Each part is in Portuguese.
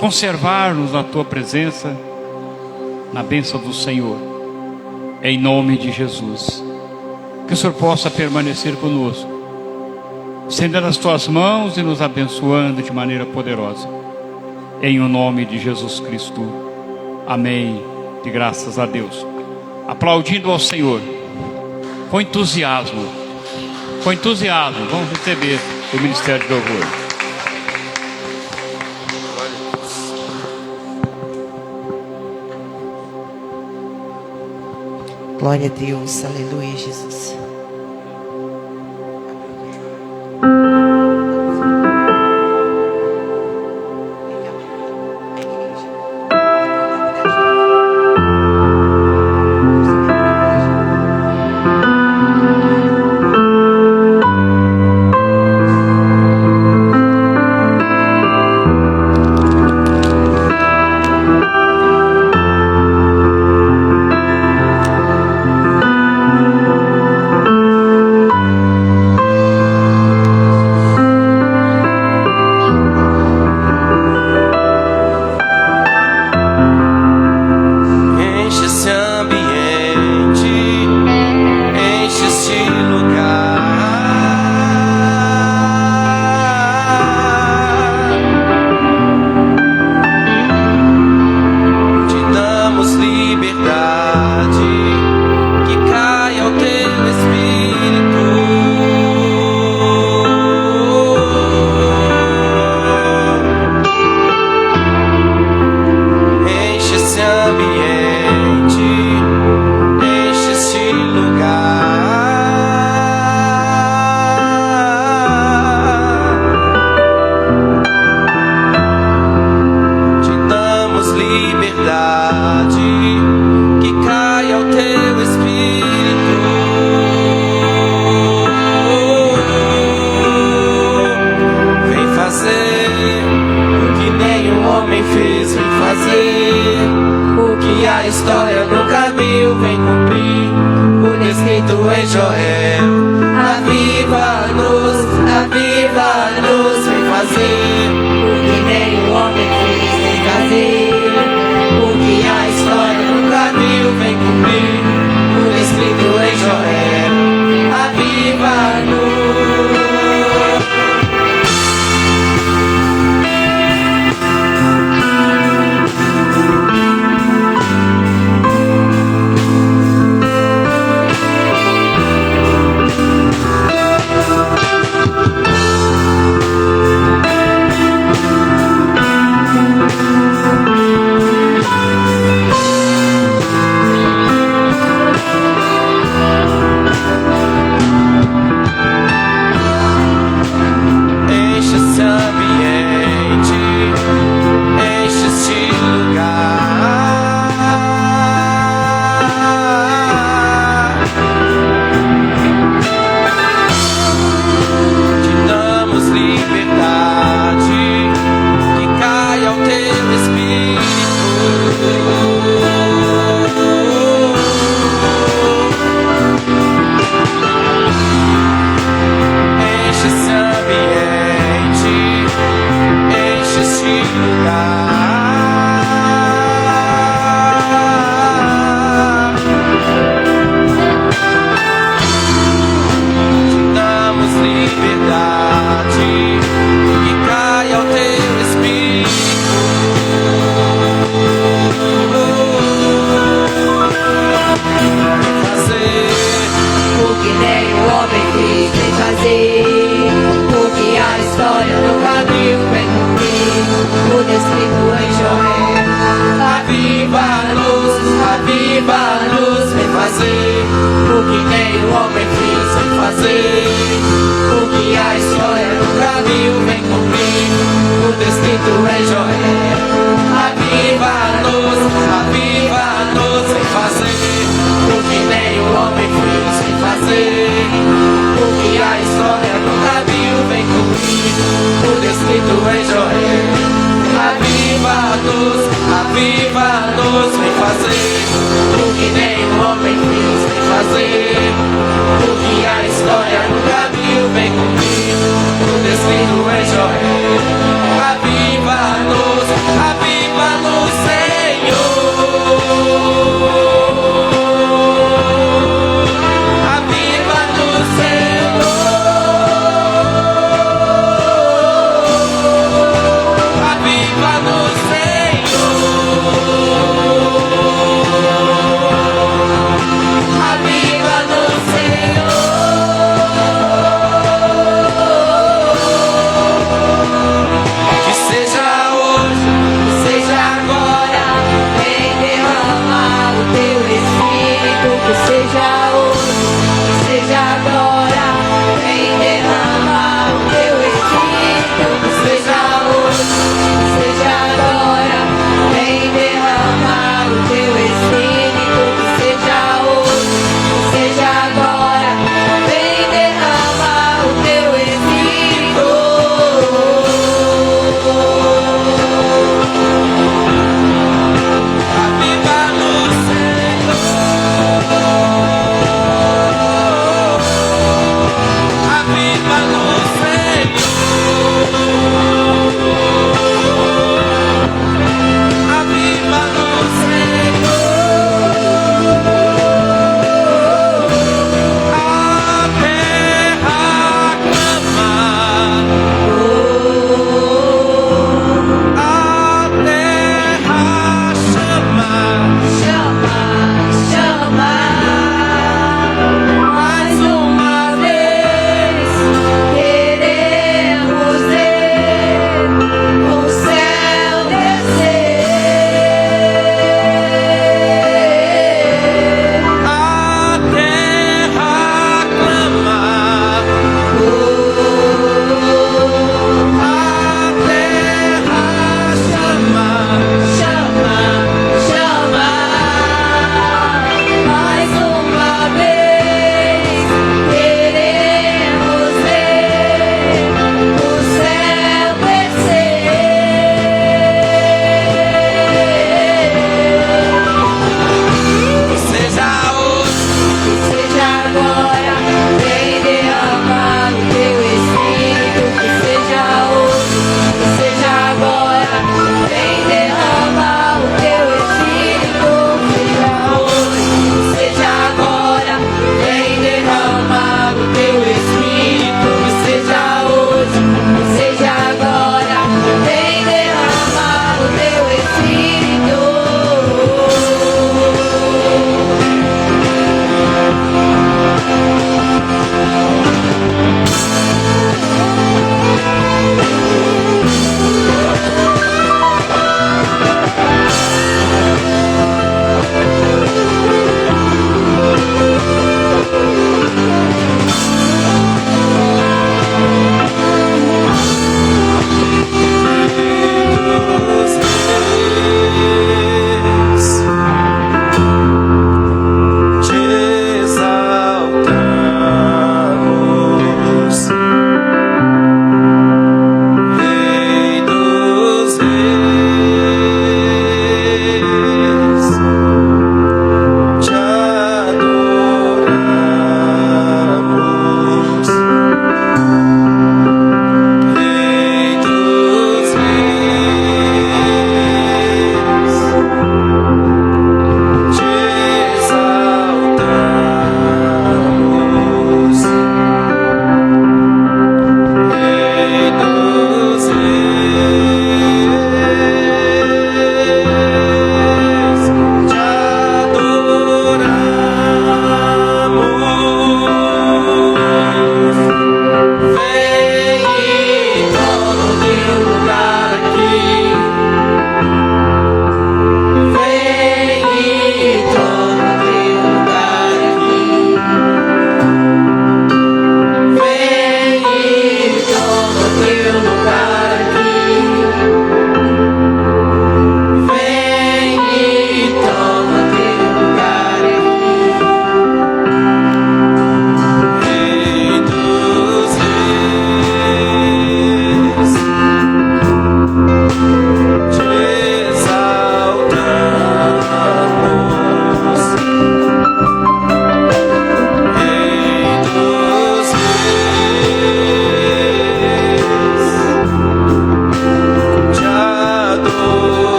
conservar-nos na tua presença, na bênção do Senhor, em nome de Jesus. Que o Senhor possa permanecer conosco, estendendo as tuas mãos e nos abençoando de maneira poderosa, em o nome de Jesus Cristo. Amém. De graças a Deus. Aplaudindo ao Senhor com entusiasmo, vamos receber o ministério de louvor. Glória a Deus, aleluia, Jesus. Aviva-nos, vem fazer o que nem o homem quis, vem fazer o que a história nunca viu, vem cumprir o descrito em Joel. Aviva-nos,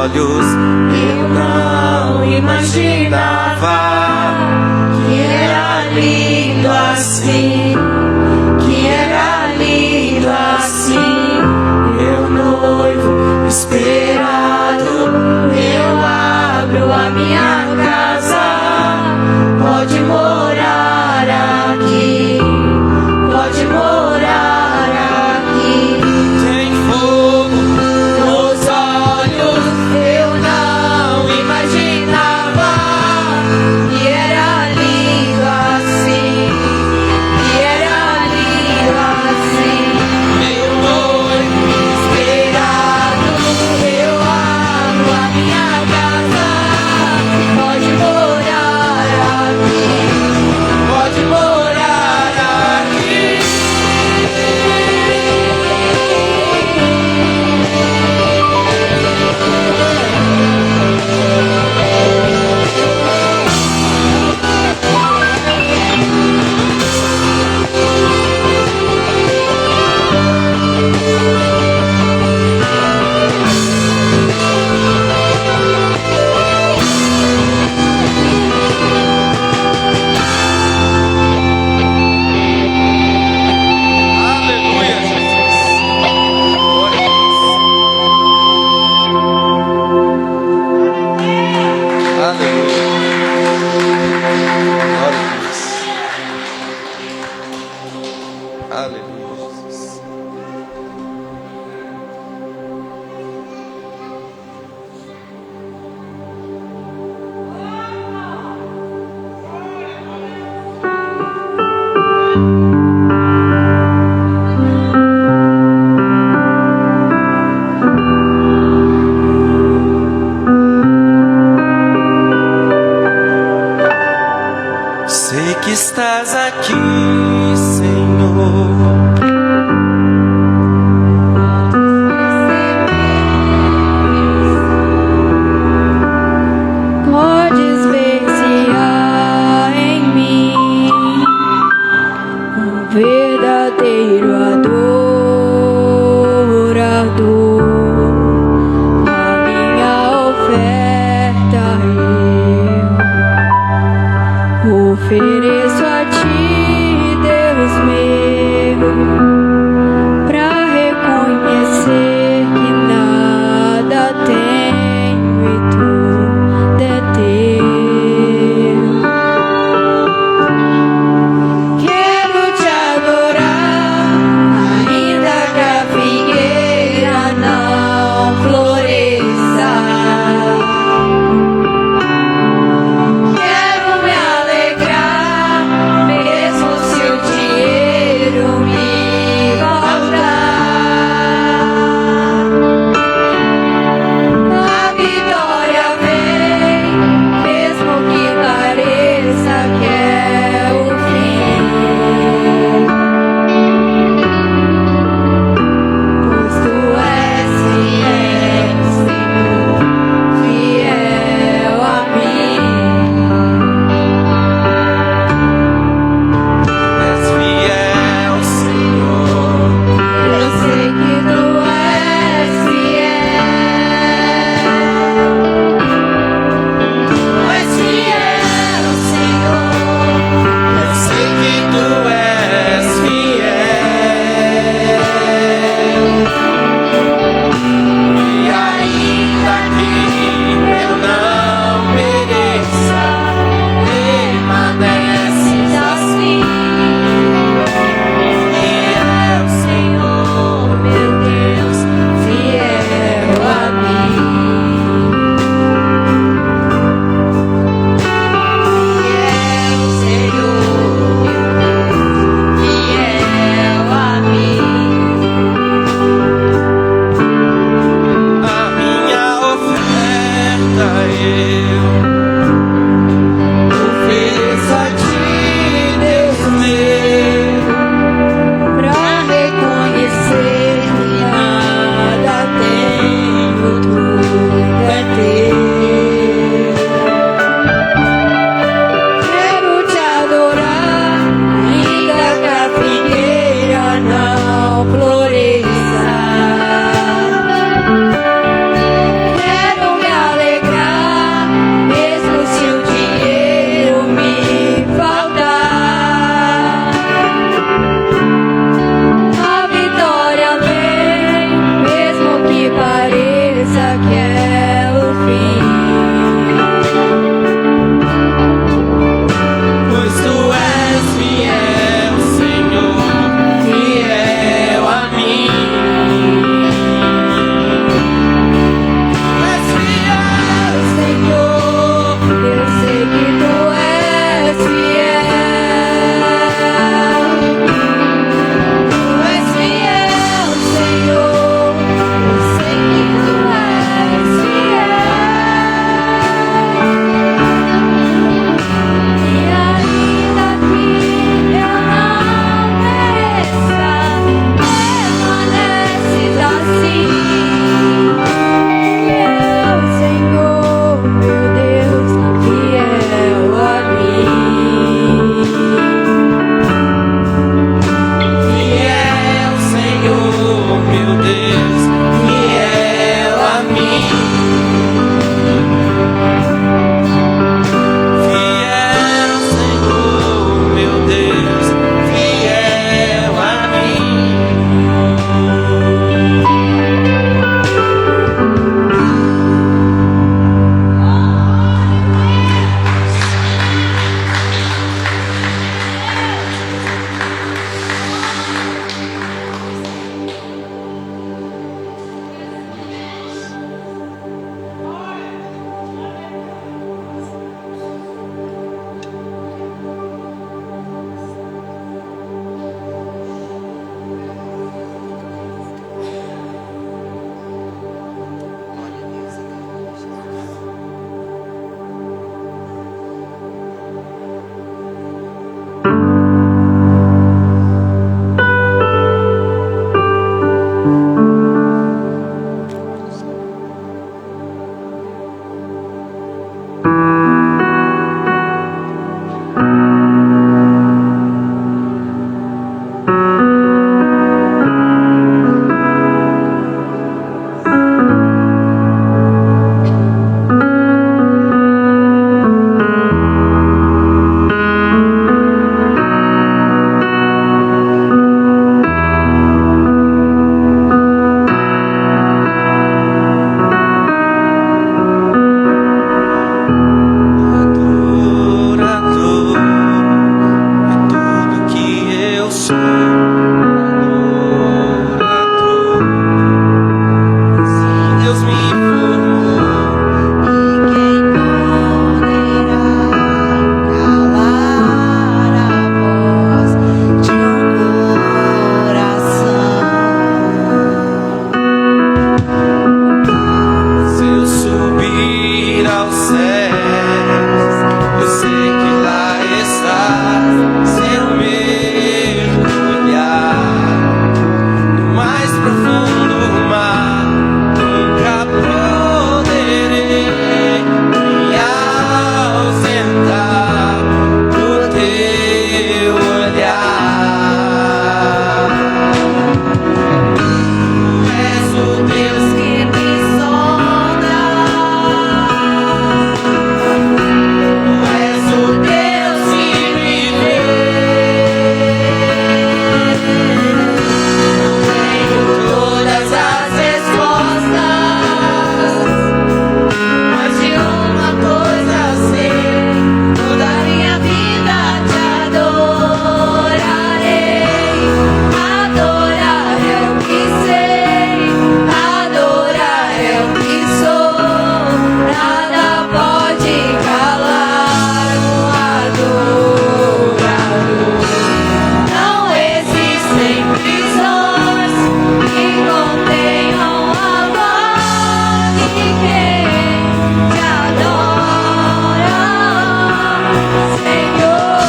olhos eu não imaginava que era lindo assim, que era lindo assim. Meu noivo esperado, eu abro a minha casa, pode morar aqui, pode morar aqui. Tem fogo nos olhos, eu não imaginava que era lindo assim, que era lindo assim. Meu noivo esperado, eu abro a minha casa, pode morar aqui, pode morar aqui. Aleluia, Jesus. Glória a Deus. Aleluia. Glória a Deus. Aleluia, Jesus. Sei que estás aqui, Senhor. Podes ver se há em mim um verdadeiro adorador. A minha oferta eu ofereço a ti, Deus meu, pra reconhecer que nada tenho e tudo é teu. Quero te adorar, ainda que a figueira não floresça. Quero me alegrar aos céus, eu sei que lá está seu mergulhar no mais profundo mar. Nunca poderei me ausentar do teu olhar. Tu és o Deus que me sonda, tu és o Deus que me vê. Não tenho todas as respostas, mas de uma coisa sei: toda a minha vida te adorarei. Adorar é o que sei, adorar é o que sou. Nada pode calar um adorador. Não existem prisões que contenham a voz de quem te adora, Senhor.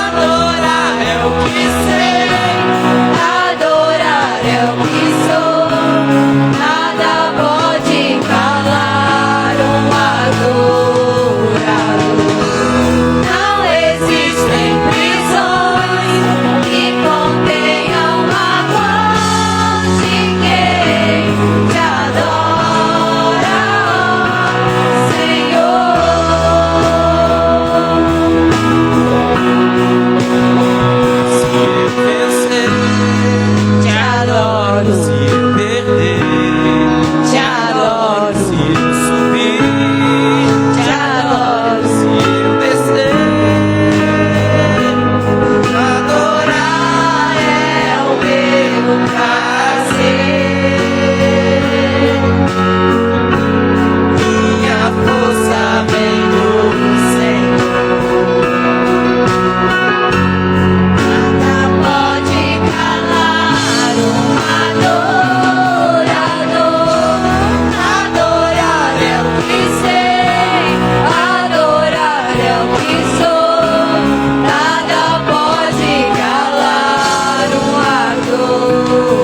Adorar é o que sei, adorar é o que sou. Nada pode calar um adorador. Não existem prisões que contenham a voz de quem te adora, Senhor. Se eu vencer, te adoro. Se eu perder, te adoro. Se eu subir, te adoro. Se eu descer, adorar é o meu prazer. Minha força vem do Senhor. Nada pode calar um adorador. Adorar é o que sei, adorar é o que sou. Nada pode calar um adorador.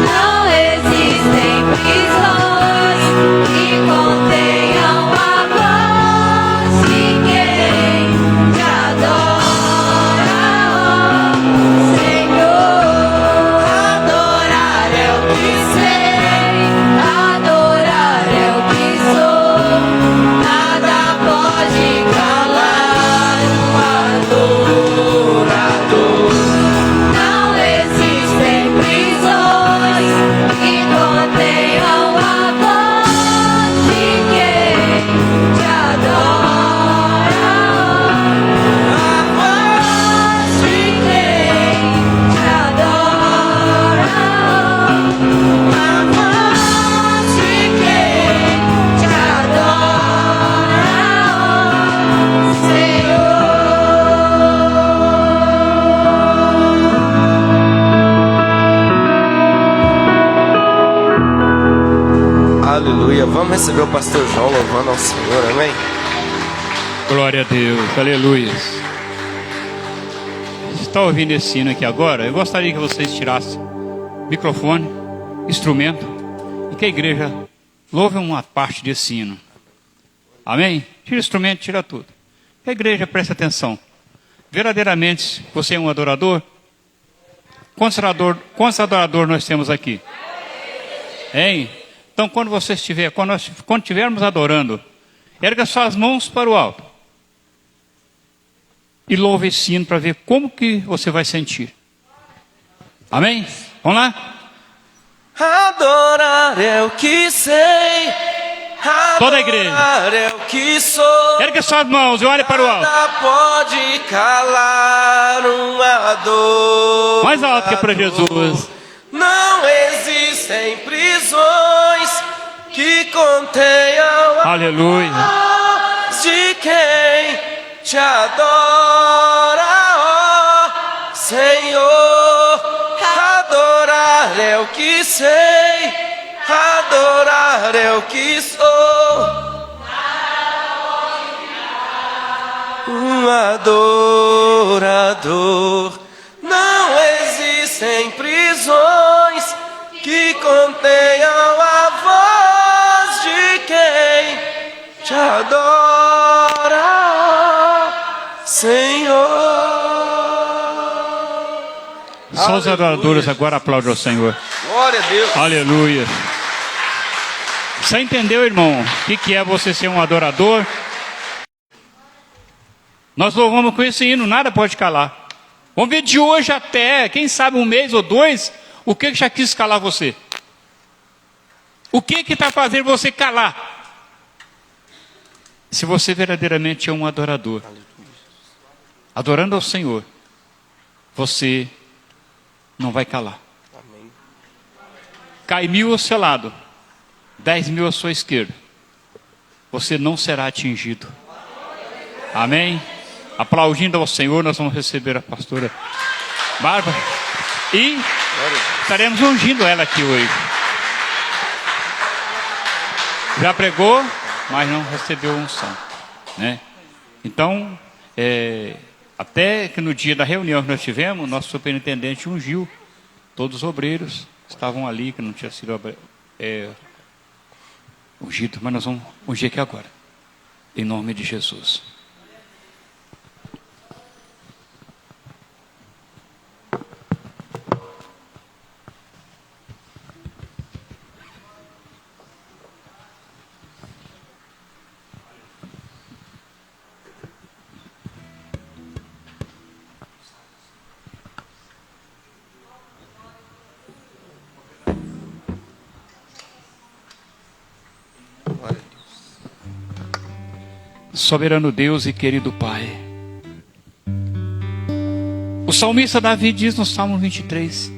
Não existem prisões que contenham a voz de quem te adora, Senhor. Adorar é o que sei, adorar é o que sou. Nada pode calar um adorador. Não existem prisões que contenham a voz de quem te adora, a voz de quem te adora, a voz de quem te adora, Senhor. Aleluia, vamos receber o pastor João louvando ao Senhor, amém? Glória a Deus, aleluia. Você está ouvindo esse hino aqui agora? Eu gostaria que vocês tirassem microfone, instrumento, e que a igreja louve uma parte desse hino. Amém? Tira o instrumento, tira tudo. Que a igreja preste atenção. Verdadeiramente, você é um adorador? Quantos adoradores nós temos aqui? Hein? Então, quando você estiver, quando estivermos adorando, erga suas mãos para o alto e louve esse hino para ver como que você vai sentir. Amém? Vamos lá? Adorar é o que sei, Toda a igreja. adorar é o que sou. Erga suas mãos e olhe para o alto. Nada pode calar uma dor. Mais alto que é para Jesus. Não existem prisões que contenham a Aleluia. voz de quem te adora, ó Senhor. Adorar é o que sei, adorar é o que sou. Um adorador. Não existem prisões que contenham a voz de quem te adora, ó Senhor. Só os adoradores agora aplaudem ao Senhor. Glória a Deus. Aleluia. Você entendeu, irmão, o que é você ser um adorador? Nós louvamos com esse hino, nada pode calar. Vamos ver de hoje até, quem sabe 1 mês ou 2, o que já quis calar você? O que está fazendo você calar? Se você verdadeiramente é um adorador, adorando ao Senhor, você não vai calar. Cai 1000 ao seu lado, 10.000 à sua esquerda, você não será atingido. Amém? Aplaudindo ao Senhor, nós vamos receber a pastora Bárbara e estaremos ungindo ela aqui hoje. Já pregou, mas não recebeu unção, né? Então, até que no dia da reunião que nós tivemos, nosso superintendente ungiu todos os obreiros que estavam ali, que não tinha sido ungido, mas nós vamos ungir aqui agora, em nome de Jesus. Soberano Deus e querido Pai, o salmista Davi diz no Salmo 23: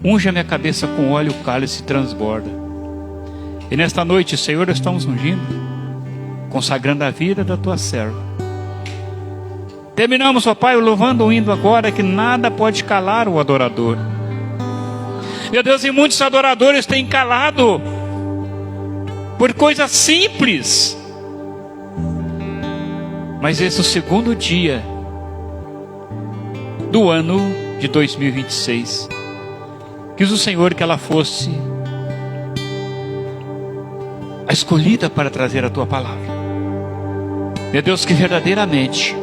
unge a minha cabeça com óleo, o cálice transborda. E nesta noite, Senhor, estamos ungindo, consagrando a vida da tua serva. Terminamos, ó Pai, louvando o hino agora, que nada pode calar o adorador. Meu Deus, e muitos adoradores têm calado por coisas simples. Mas esse é o segundo dia do ano de 2026. Quis o Senhor que ela fosse a escolhida para trazer a tua palavra. Meu Deus, que verdadeiramente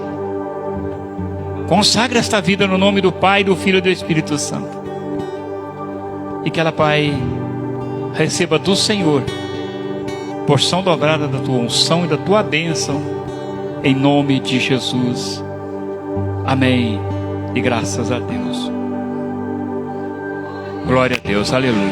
consagre esta vida no nome do Pai, do Filho e do Espírito Santo. E que ela, Pai, receba do Senhor porção dobrada da tua unção e da tua bênção. Em nome de Jesus. Amém. E graças a Deus. Glória a Deus. Aleluia.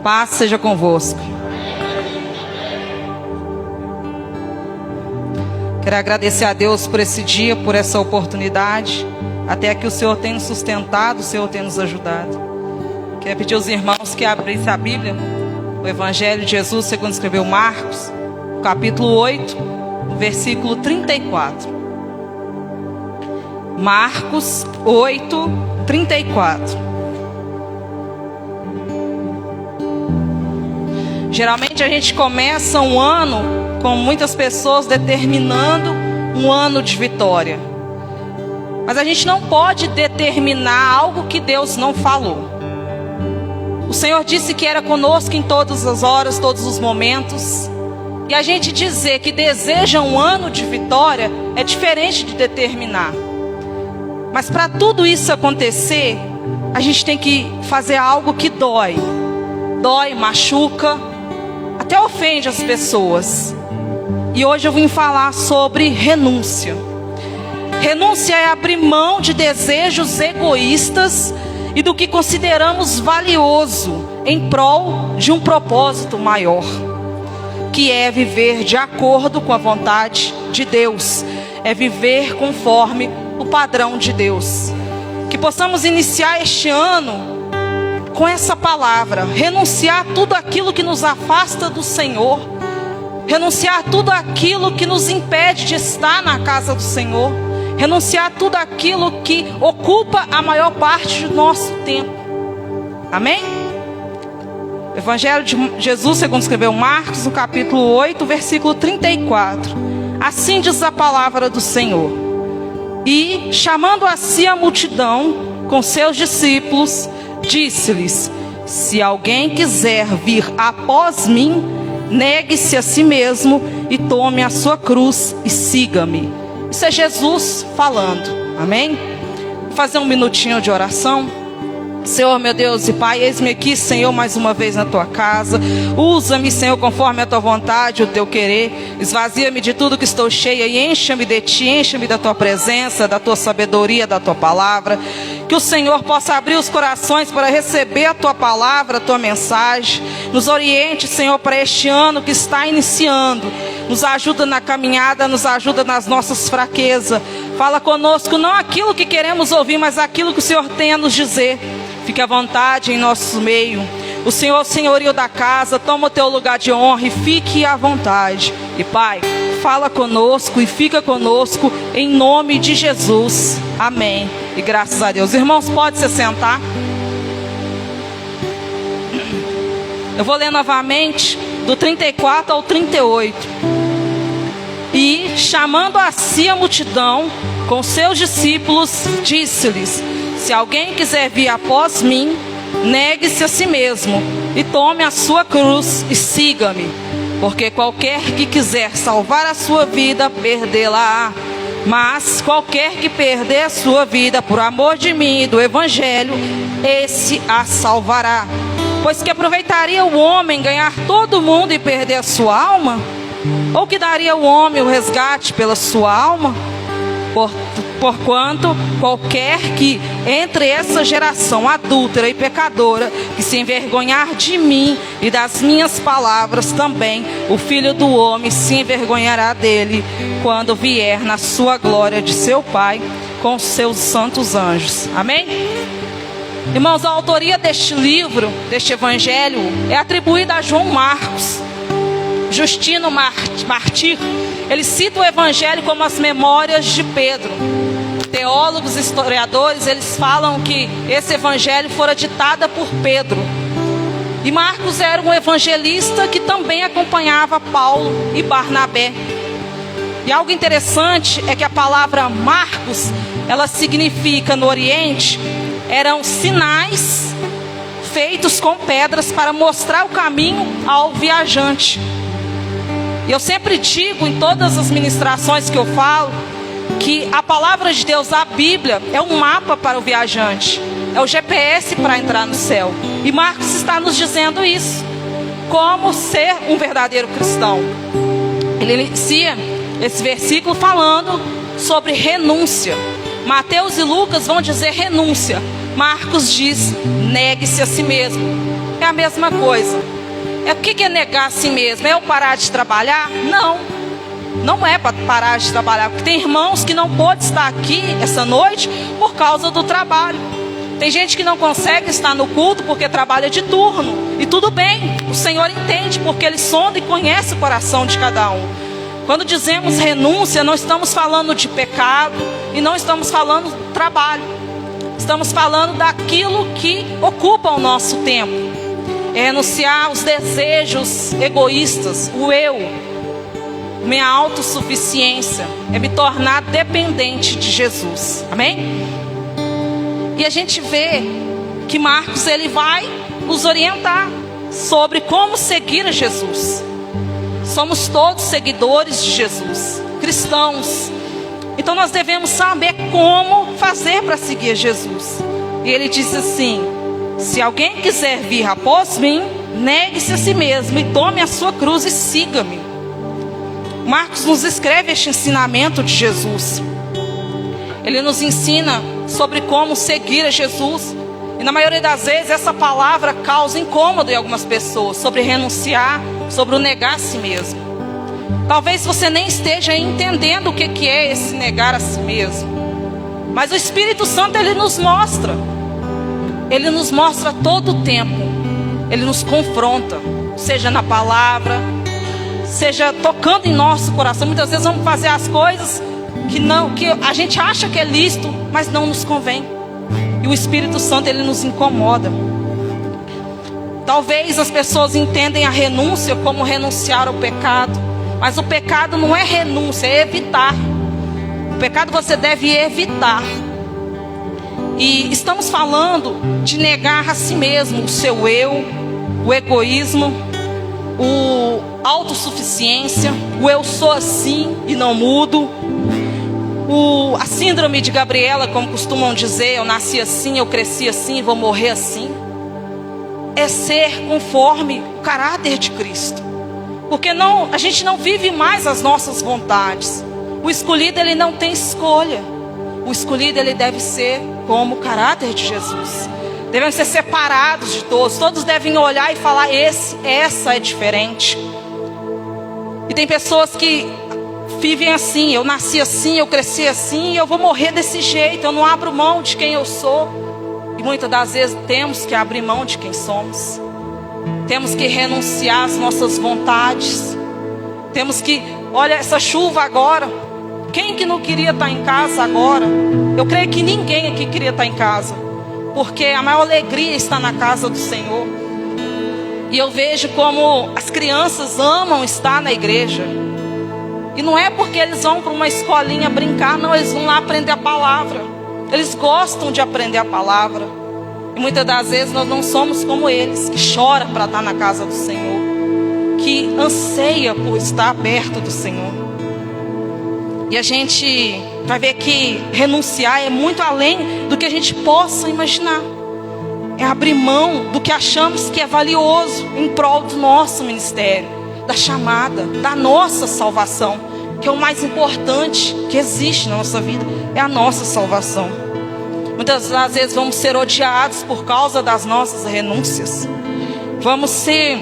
Paz seja convosco. Quero agradecer a Deus por esse dia, por essa oportunidade. Até aqui o Senhor tem nos sustentado, o Senhor tem nos ajudado. Quero pedir aos irmãos que abrissem a Bíblia, o Evangelho de Jesus, segundo escreveu Marcos, capítulo 8, versículo 34. Marcos 8, 34. Geralmente a gente começa um ano com muitas pessoas determinando um ano de vitória. Mas a gente não pode determinar algo que Deus não falou. O Senhor disse que era conosco em todas as horas, todos os momentos. E a gente dizer que deseja um ano de vitória é diferente de determinar. Mas para tudo isso acontecer, a gente tem que fazer algo que dói. Dói, machuca, até ofende as pessoas. E hoje eu vim falar sobre renúncia. Renúncia é abrir mão de desejos egoístas e do que consideramos valioso em prol de um propósito maior, que é viver de acordo com a vontade de Deus, é viver conforme o padrão de Deus. Que possamos iniciar este ano com essa palavra, renunciar tudo aquilo que nos afasta do Senhor, renunciar tudo aquilo que nos impede de estar na casa do Senhor, renunciar tudo aquilo que ocupa a maior parte do nosso tempo. Amém? Evangelho de Jesus segundo escreveu Marcos, no capítulo 8, versículo 34. Assim diz a palavra do Senhor: e chamando a si a multidão com seus discípulos, disse-lhes: se alguém quiser vir após mim, negue-se a si mesmo e tome a sua cruz e siga-me. Isso é Jesus falando, amém? Vou fazer um minutinho de oração. Senhor, meu Deus e Pai, eis-me aqui, Senhor, mais uma vez na Tua casa. Usa-me, Senhor, conforme a Tua vontade, o Teu querer. Esvazia-me de tudo que estou cheia e encha-me de Ti, encha-me da Tua presença, da Tua sabedoria, da Tua palavra. Que o Senhor possa abrir os corações para receber a Tua palavra, a Tua mensagem. Nos oriente, Senhor, para este ano que está iniciando. Nos ajuda na caminhada, nos ajuda nas nossas fraquezas. Fala conosco, não aquilo que queremos ouvir, mas aquilo que o Senhor tem a nos dizer. Fique à vontade em nosso meio. O Senhor é o senhorio da casa. Toma o teu lugar de honra e fique à vontade. E Pai, fala conosco e fica conosco em nome de Jesus. Amém. E graças a Deus. Irmãos, pode se sentar. Eu vou ler novamente do 34 ao 38. E chamando a si a multidão com seus discípulos, disse-lhes: se alguém quiser vir após mim, negue-se a si mesmo e tome a sua cruz e siga-me. Porque qualquer que quiser salvar a sua vida, perdê-la-á. Mas qualquer que perder a sua vida por amor de mim e do Evangelho, esse a salvará. Pois que aproveitaria o homem ganhar todo o mundo e perder a sua alma? Ou que daria o homem o resgate pela sua alma? Porquanto qualquer que entre essa geração adúltera e pecadora, que se envergonhar de mim e das minhas palavras, também o Filho do Homem se envergonhará dele, quando vier na sua glória de seu Pai com seus santos anjos. Amém? Irmãos, a autoria deste livro, deste evangelho, é atribuída a João Marcos. Justino Martir, ele cita o evangelho como as memórias de Pedro. Teólogos, historiadores, eles falam que esse evangelho fora ditado por Pedro. E Marcos era um evangelista que também acompanhava Paulo e Barnabé. E algo interessante é que a palavra Marcos, ela significa no Oriente, eram sinais feitos com pedras para mostrar o caminho ao viajante. E eu sempre digo em todas as ministrações que eu falo, que a palavra de Deus, a Bíblia, é um mapa para o viajante, é o GPS para entrar no céu. E Marcos está nos dizendo isso, como ser um verdadeiro cristão. Ele inicia esse versículo falando sobre renúncia. Mateus e Lucas vão dizer renúncia. Marcos diz: negue-se a si mesmo. É a mesma coisa. O que é negar a si mesmo? É eu parar de trabalhar? Não, não é para parar de trabalhar, porque tem irmãos que não pôde estar aqui essa noite por causa do trabalho. Tem gente que não consegue estar no culto porque trabalha de turno. E tudo bem, o Senhor entende, porque Ele sonda e conhece o coração de cada um. Quando dizemos renúncia, não estamos falando de pecado e não estamos falando do trabalho. Estamos falando daquilo que ocupa o nosso tempo. É renunciar os desejos egoístas, o eu, minha autossuficiência, é me tornar dependente de Jesus. Amém? E a gente vê que Marcos, ele vai nos orientar sobre como seguir a Jesus. Somos todos seguidores de Jesus, cristãos. Então nós devemos saber como fazer para seguir Jesus. E ele diz assim: se alguém quiser vir após mim, negue-se a si mesmo e tome a sua cruz e siga-me. Marcos nos escreve este ensinamento de Jesus. Ele nos ensina sobre como seguir a Jesus. E na maioria das vezes essa palavra causa incômodo em algumas pessoas, sobre renunciar, sobre o negar a si mesmo. Talvez você nem esteja entendendo o que é esse negar a si mesmo. Mas o Espírito Santo, ele nos mostra. Ele nos mostra todo o tempo. Ele nos confronta, seja na palavra, seja tocando em nosso coração. Muitas vezes vamos fazer as coisas que a gente acha que é lícito, mas não nos convém. E o Espírito Santo, ele nos incomoda. Talvez as pessoas entendem a renúncia como renunciar ao pecado, mas o pecado não é renúncia, é evitar. O pecado você deve evitar. E estamos falando de negar a si mesmo, o seu eu, o egoísmo, a autossuficiência, o eu sou assim e não mudo, a síndrome de Gabriela, como costumam dizer, eu nasci assim, eu cresci assim e vou morrer assim. É ser conforme o caráter de Cristo. Porque a gente não vive mais as nossas vontades. O escolhido, ele não tem escolha. O escolhido, ele deve ser como o caráter de Jesus. Devemos ser separados de todos. Todos devem olhar e falar, essa é diferente. E tem pessoas que vivem assim, eu nasci assim, eu cresci assim, e eu vou morrer desse jeito, eu não abro mão de quem eu sou. E muitas das vezes temos que abrir mão de quem somos. Temos que renunciar às nossas vontades. Temos que, olha essa chuva agora. Quem que não queria estar em casa agora? Eu creio que ninguém aqui queria estar em casa, porque a maior alegria está na casa do Senhor. E eu vejo como as crianças amam estar na igreja. E não é porque eles vão para uma escolinha brincar, não, eles vão lá aprender a palavra. Eles gostam de aprender a palavra. E muitas das vezes nós não somos como eles, que chora para estar na casa do Senhor, que anseia por estar perto do Senhor. E a gente vai ver que renunciar é muito além do que a gente possa imaginar. É abrir mão do que achamos que é valioso em prol do nosso ministério, da chamada, da nossa salvação, que é o mais importante que existe na nossa vida, é a nossa salvação. Muitas das vezes vamos ser odiados por causa das nossas renúncias. Vamos ser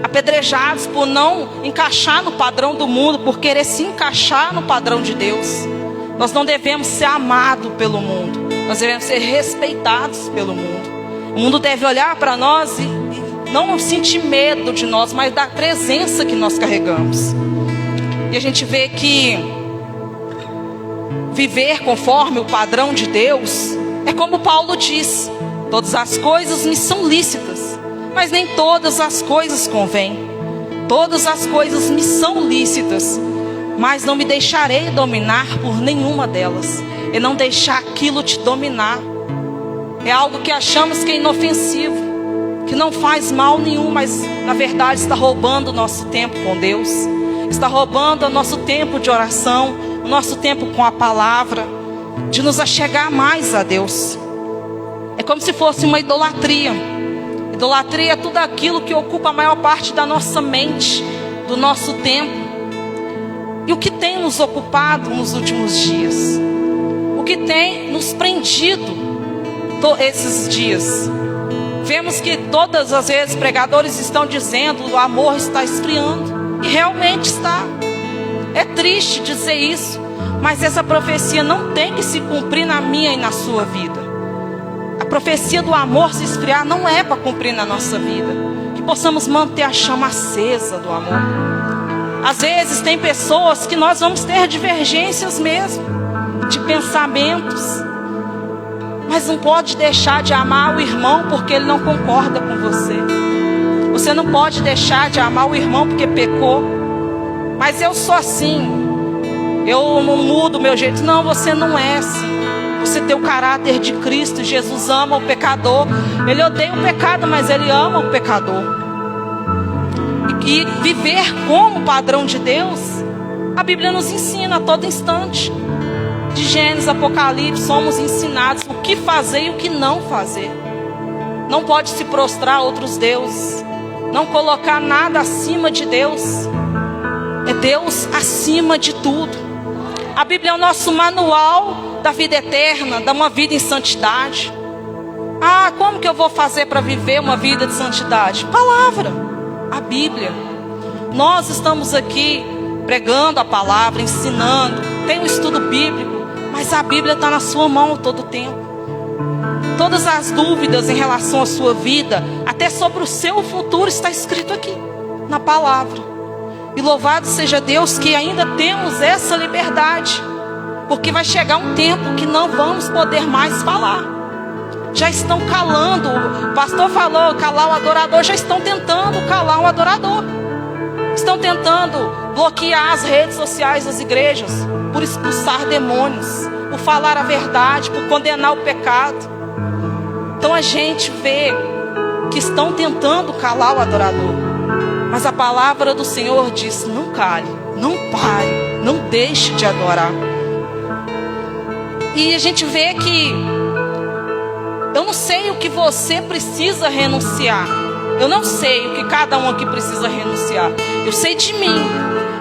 apedrejados por não encaixar no padrão do mundo, por querer se encaixar no padrão de Deus. Nós não devemos ser amados pelo mundo, nós devemos ser respeitados pelo mundo. O mundo deve olhar para nós e não sentir medo de nós, mas da presença que nós carregamos. E a gente vê que viver conforme o padrão de Deus é como Paulo diz: todas as coisas me são lícitas, mas nem todas as coisas convêm. Todas as coisas me são lícitas, mas não me deixarei dominar por nenhuma delas. E não deixar aquilo te dominar é algo que achamos que é inofensivo, que não faz mal nenhum, mas na verdade está roubando o nosso tempo com Deus, está roubando o nosso tempo de oração, o nosso tempo com a palavra, de nos achegar mais a Deus. É como se fosse uma idolatria. Idolatria é tudo aquilo que ocupa a maior parte da nossa mente, do nosso tempo. E o que tem nos ocupado nos últimos dias? O que tem nos prendido esses dias? Vemos que todas as vezes pregadores estão dizendo o amor está esfriando. E realmente está. É triste dizer isso, mas essa profecia não tem que se cumprir na minha e na sua vida. A profecia do amor se esfriar não é para cumprir na nossa vida. Que possamos manter a chama acesa do amor. Às vezes tem pessoas que nós vamos ter divergências mesmo, de pensamentos, mas não pode deixar de amar o irmão porque ele não concorda com você. Você não pode deixar de amar o irmão porque pecou. Mas eu sou assim, eu não mudo o meu jeito. Não, você não é assim. Você tem o caráter de Cristo. Jesus ama o pecador. Ele odeia o pecado, mas ele ama o pecador. E viver como padrão de Deus, a Bíblia nos ensina a todo instante. De Gênesis, Apocalipse, somos ensinados o que fazer e o que não fazer. Não pode se prostrar a outros deuses, não colocar nada acima de Deus. É Deus acima de tudo. A Bíblia é o nosso manual da vida eterna, de uma vida em santidade. Ah, como que eu vou fazer para viver uma vida de santidade? Palavra, a Bíblia. Nós estamos aqui pregando a palavra, ensinando, tem um estudo bíblico, mas a Bíblia está na sua mão todo o tempo. todas as dúvidas em relação à sua vida, até sobre o seu futuro, está escrito aqui, na palavra. E louvado seja Deus que ainda temos essa liberdade, porque vai chegar um tempo que não vamos poder mais falar. Já estão calando, o pastor falou, calar o adorador, já estão tentando calar o adorador. Estão tentando bloquear as redes sociais das igrejas, por expulsar demônios, por falar a verdade, por condenar o pecado. Então a gente vê que estão tentando calar o adorador, mas a palavra do Senhor diz: não cale, não pare, não deixe de adorar. E a gente vê que eu não sei o que você precisa renunciar. Eu não sei o que cada um aqui precisa renunciar. Eu sei de mim.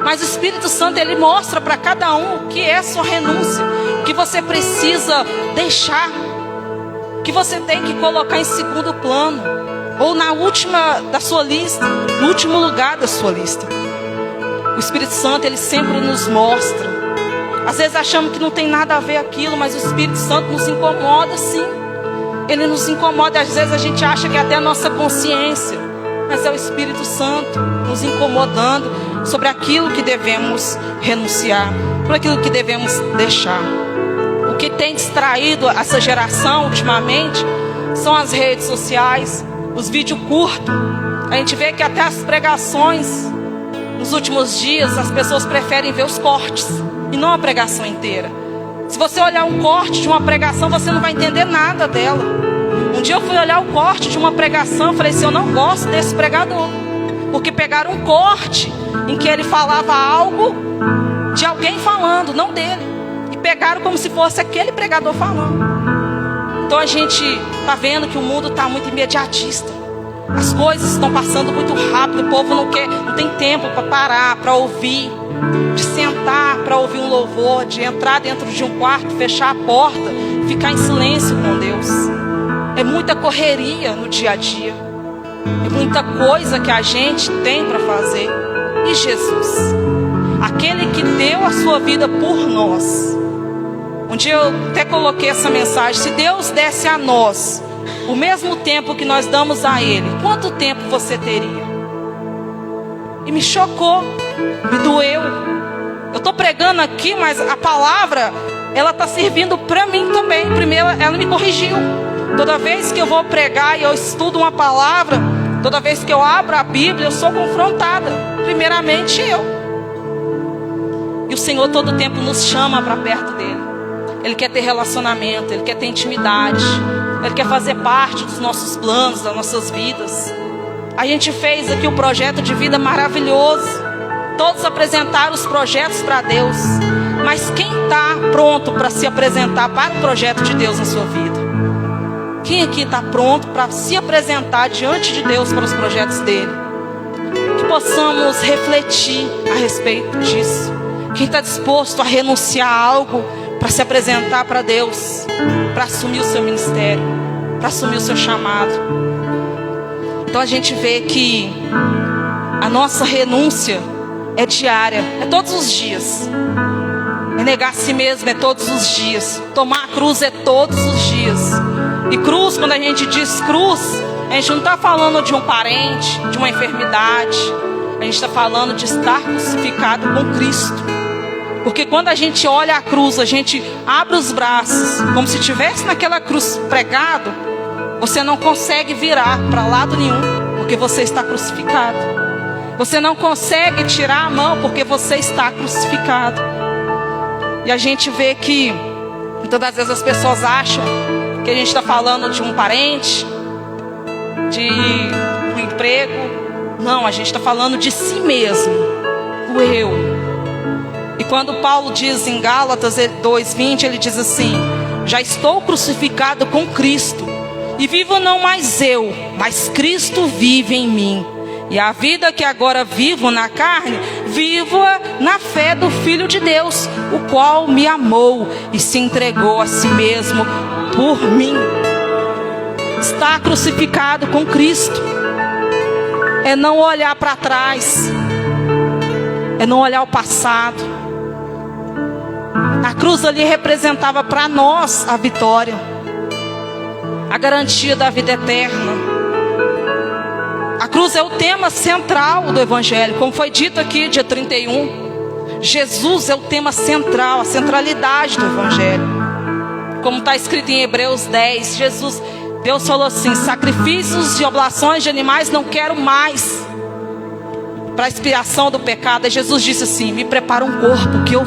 Mas o Espírito Santo, ele mostra para cada um o que é a sua renúncia. O que você precisa deixar. O que você tem que colocar em segundo plano. Ou na última da sua lista. No último lugar da sua lista. O Espírito Santo, ele sempre nos mostra. Às vezes achamos que não tem nada a ver aquilo, mas o Espírito Santo nos incomoda sim. Ele nos incomoda, às vezes a gente acha que é até a nossa consciência, mas é o Espírito Santo nos incomodando sobre aquilo que devemos renunciar, por aquilo que devemos deixar. O que tem distraído essa geração ultimamente são as redes sociais, os vídeos curtos. A gente vê que até as pregações, nos últimos dias, as pessoas preferem ver os cortes e não a pregação inteira. Se você olhar um corte de uma pregação, você não vai entender nada dela. Um dia eu fui olhar o corte de uma pregação, falei assim: eu não gosto desse pregador, porque pegaram um corte em que ele falava algo de alguém falando, não dele, e pegaram como se fosse aquele pregador falando. Então a gente está vendo que o mundo está muito imediatista. As coisas estão passando muito rápido, o povo não tem tempo para parar, para ouvir, de sentar para ouvir um louvor, de entrar dentro de um quarto, fechar a porta, ficar em silêncio com Deus. É muita correria no dia a dia, é muita coisa que a gente tem para fazer. E Jesus, aquele que deu a sua vida por nós. Um dia eu até coloquei essa mensagem: se Deus desse a nós o mesmo tempo que nós damos a Ele, quanto tempo você teria? E me chocou, me doeu. Eu estou pregando aqui, mas a palavra, ela está servindo para mim também. Primeiro, ela me corrigiu. Toda vez que eu vou pregar e eu estudo uma palavra, toda vez que eu abro a Bíblia, eu sou confrontada. Primeiramente eu. E o Senhor todo tempo nos chama para perto dEle. Ele quer ter relacionamento, Ele quer ter intimidade, Ele quer fazer parte dos nossos planos, das nossas vidas. A gente fez aqui um projeto de vida maravilhoso. Todos apresentaram os projetos para Deus. Mas quem está pronto para se apresentar para o projeto de Deus na sua vida? Quem aqui está pronto para se apresentar diante de Deus para os projetos dele? Que possamos refletir a respeito disso. Quem está disposto a renunciar a algo para se apresentar para Deus, para assumir o seu ministério, para assumir o seu chamado? Então a gente vê que a nossa renúncia é diária, é todos os dias. É negar a si mesmo, é todos os dias. Tomar a cruz é todos os dias. E cruz, quando a gente diz cruz, a gente não está falando de um parente, de uma enfermidade. A gente está falando de estar crucificado com Cristo. Porque quando a gente olha a cruz, a gente abre os braços, como se estivesse naquela cruz pregado, você não consegue virar para lado nenhum, porque você está crucificado. Você não consegue tirar a mão, porque você está crucificado. E a gente vê que muitas das vezes as pessoas acham que a gente está falando de um parente, de um emprego. Não, a gente está falando de si mesmo, o eu. E quando Paulo diz em Gálatas 2:20, ele diz assim: já estou crucificado com Cristo, e vivo não mais eu, mas Cristo vive em mim. E a vida que agora vivo na carne, vivo-a na fé do Filho de Deus, o qual me amou e se entregou a si mesmo por mim. Estar crucificado com Cristo é não olhar para trás, é não olhar o passado. A cruz ali representava para nós a vitória. a garantia da vida eterna. A cruz é o tema central do Evangelho, como foi dito aqui, dia 31. Jesus é o tema central, a centralidade do Evangelho. Como está escrito em Hebreus 10, Deus falou assim: sacrifícios e oblações de animais não quero mais, para a expiação do pecado. E Jesus disse assim: me prepara um corpo que eu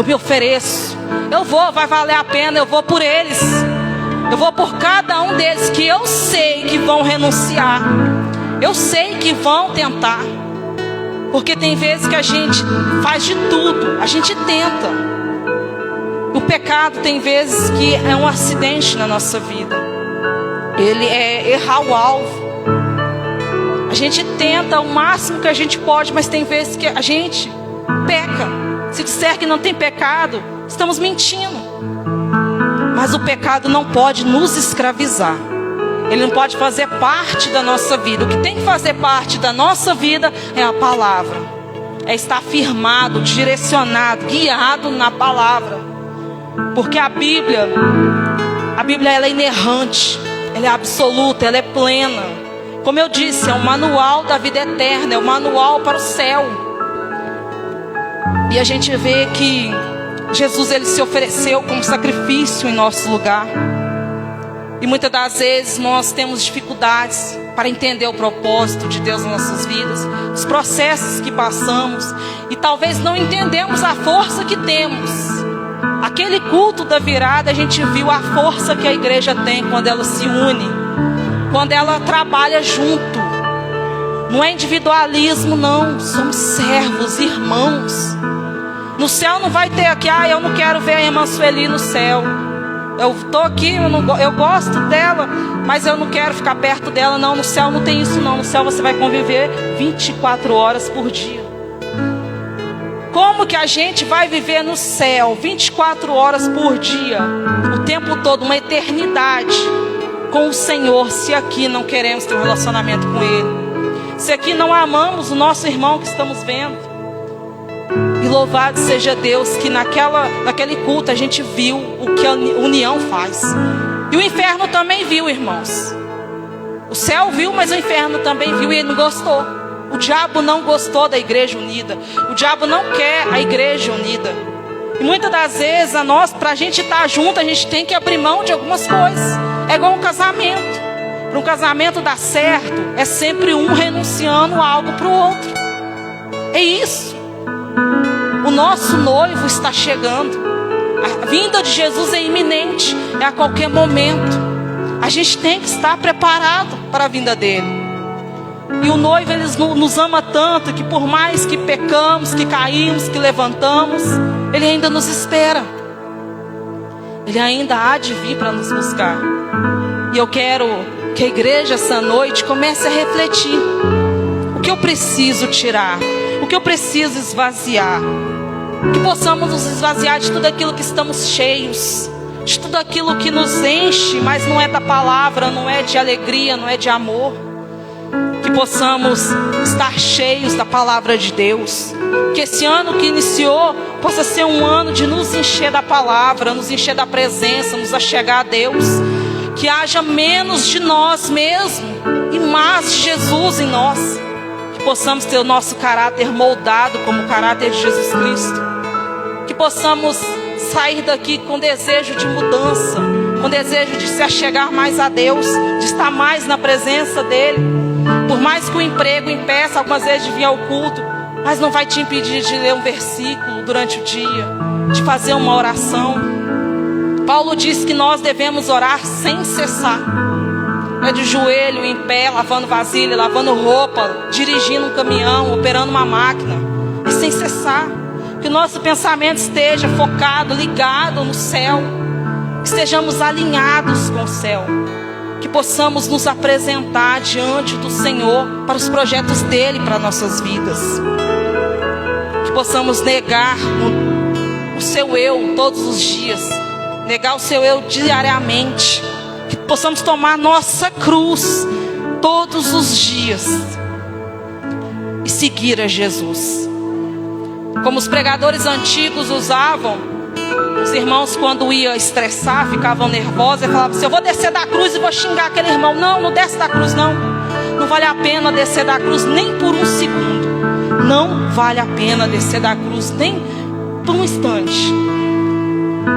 me ofereço. Eu vou, vai valer a pena, eu vou por eles. Eu vou por cada um deles que eu sei que vão renunciar. Eu sei que vão tentar. Porque tem vezes que a gente faz de tudo, a gente tenta. O pecado tem vezes que é um acidente na nossa vida. Ele é errar o alvo. A gente tenta o máximo que a gente pode, mas tem vezes que a gente peca. Se disser que não tem pecado, estamos mentindo. Mas o pecado não pode nos escravizar. Ele não pode fazer parte da nossa vida. O que tem que fazer parte da nossa vida é a palavra. É estar firmado, direcionado, guiado na palavra. Porque a Bíblia ela é inerrante, ela é absoluta, ela é plena. Como eu disse, é um manual da vida eterna, é um manual para o céu. E a gente vê que Jesus, ele se ofereceu como sacrifício em nosso lugar. E muitas das vezes nós temos dificuldades para entender o propósito de Deus nas nossas vidas, os processos que passamos, e talvez não entendemos a força que temos. Aquele culto da virada, a gente viu a força que a igreja tem quando ela se une, quando ela trabalha junto. Não é individualismo, não. Somos servos, irmãos. No céu não vai ter aqui: eu não quero ver a irmã Sueli no céu. Eu estou aqui, eu gosto dela, mas eu não quero ficar perto dela. Não, no céu não tem isso não. No céu você vai conviver 24 horas por dia. Como que a gente vai viver no céu 24 horas por dia, o tempo todo, uma eternidade com o Senhor, se aqui não queremos ter um relacionamento com Ele, se aqui não amamos o nosso irmão que estamos vendo? E louvado seja Deus que naquele culto a gente viu o que a união faz. E o inferno também viu, irmãos. O céu viu, mas o inferno também viu e ele não gostou. O diabo não gostou da igreja unida. O diabo não quer a igreja unida. E muitas das vezes para a gente estar junto, a gente tem que abrir mão de algumas coisas. É igual um casamento. Para um casamento dar certo, é sempre um renunciando algo para o outro. É isso. O nosso noivo está chegando. A vinda de Jesus é iminente, é a qualquer momento. A gente tem que estar preparado para a vinda dele. E o noivo, ele nos ama tanto que por mais que pecamos, que caímos, que levantamos, ele ainda nos espera. Ele ainda há de vir para nos buscar. E eu quero que a igreja essa noite comece a refletir. O que eu preciso tirar? O que eu preciso esvaziar? Que possamos nos esvaziar de tudo aquilo que estamos cheios, de tudo aquilo que nos enche, mas não é da palavra, não é de alegria, não é de amor. Que possamos estar cheios da palavra de Deus. Que esse ano que iniciou possa ser um ano de nos encher da palavra, nos encher da presença, nos achegar a Deus. Que haja menos de nós mesmos e mais de Jesus em nós. Que possamos ter o nosso caráter moldado como o caráter de Jesus Cristo. Que possamos sair daqui com desejo de mudança, com desejo de se achegar mais a Deus, de estar mais na presença dEle. Por mais que o emprego impeça algumas vezes de vir ao culto, mas não vai te impedir de ler um versículo durante o dia, de fazer uma oração. Paulo diz que nós devemos orar sem cessar. É de joelho, em pé, lavando vasilha, lavando roupa, dirigindo um caminhão, operando uma máquina, e sem cessar. Que o nosso pensamento esteja focado, ligado no céu. Que estejamos alinhados com o céu. Que possamos nos apresentar diante do Senhor para os projetos dEle para nossas vidas. Que possamos negar o seu eu todos os dias. Negar o seu eu diariamente. Que possamos tomar nossa cruz todos os dias e seguir a Jesus. Como os pregadores antigos usavam Os irmãos, quando ia estressar, ficavam nervosos e falavam assim: eu vou descer da cruz e vou xingar aquele irmão. Não, não desce da cruz não. Não vale a pena descer da cruz nem por um segundo. Não vale a pena descer da cruz nem por um instante.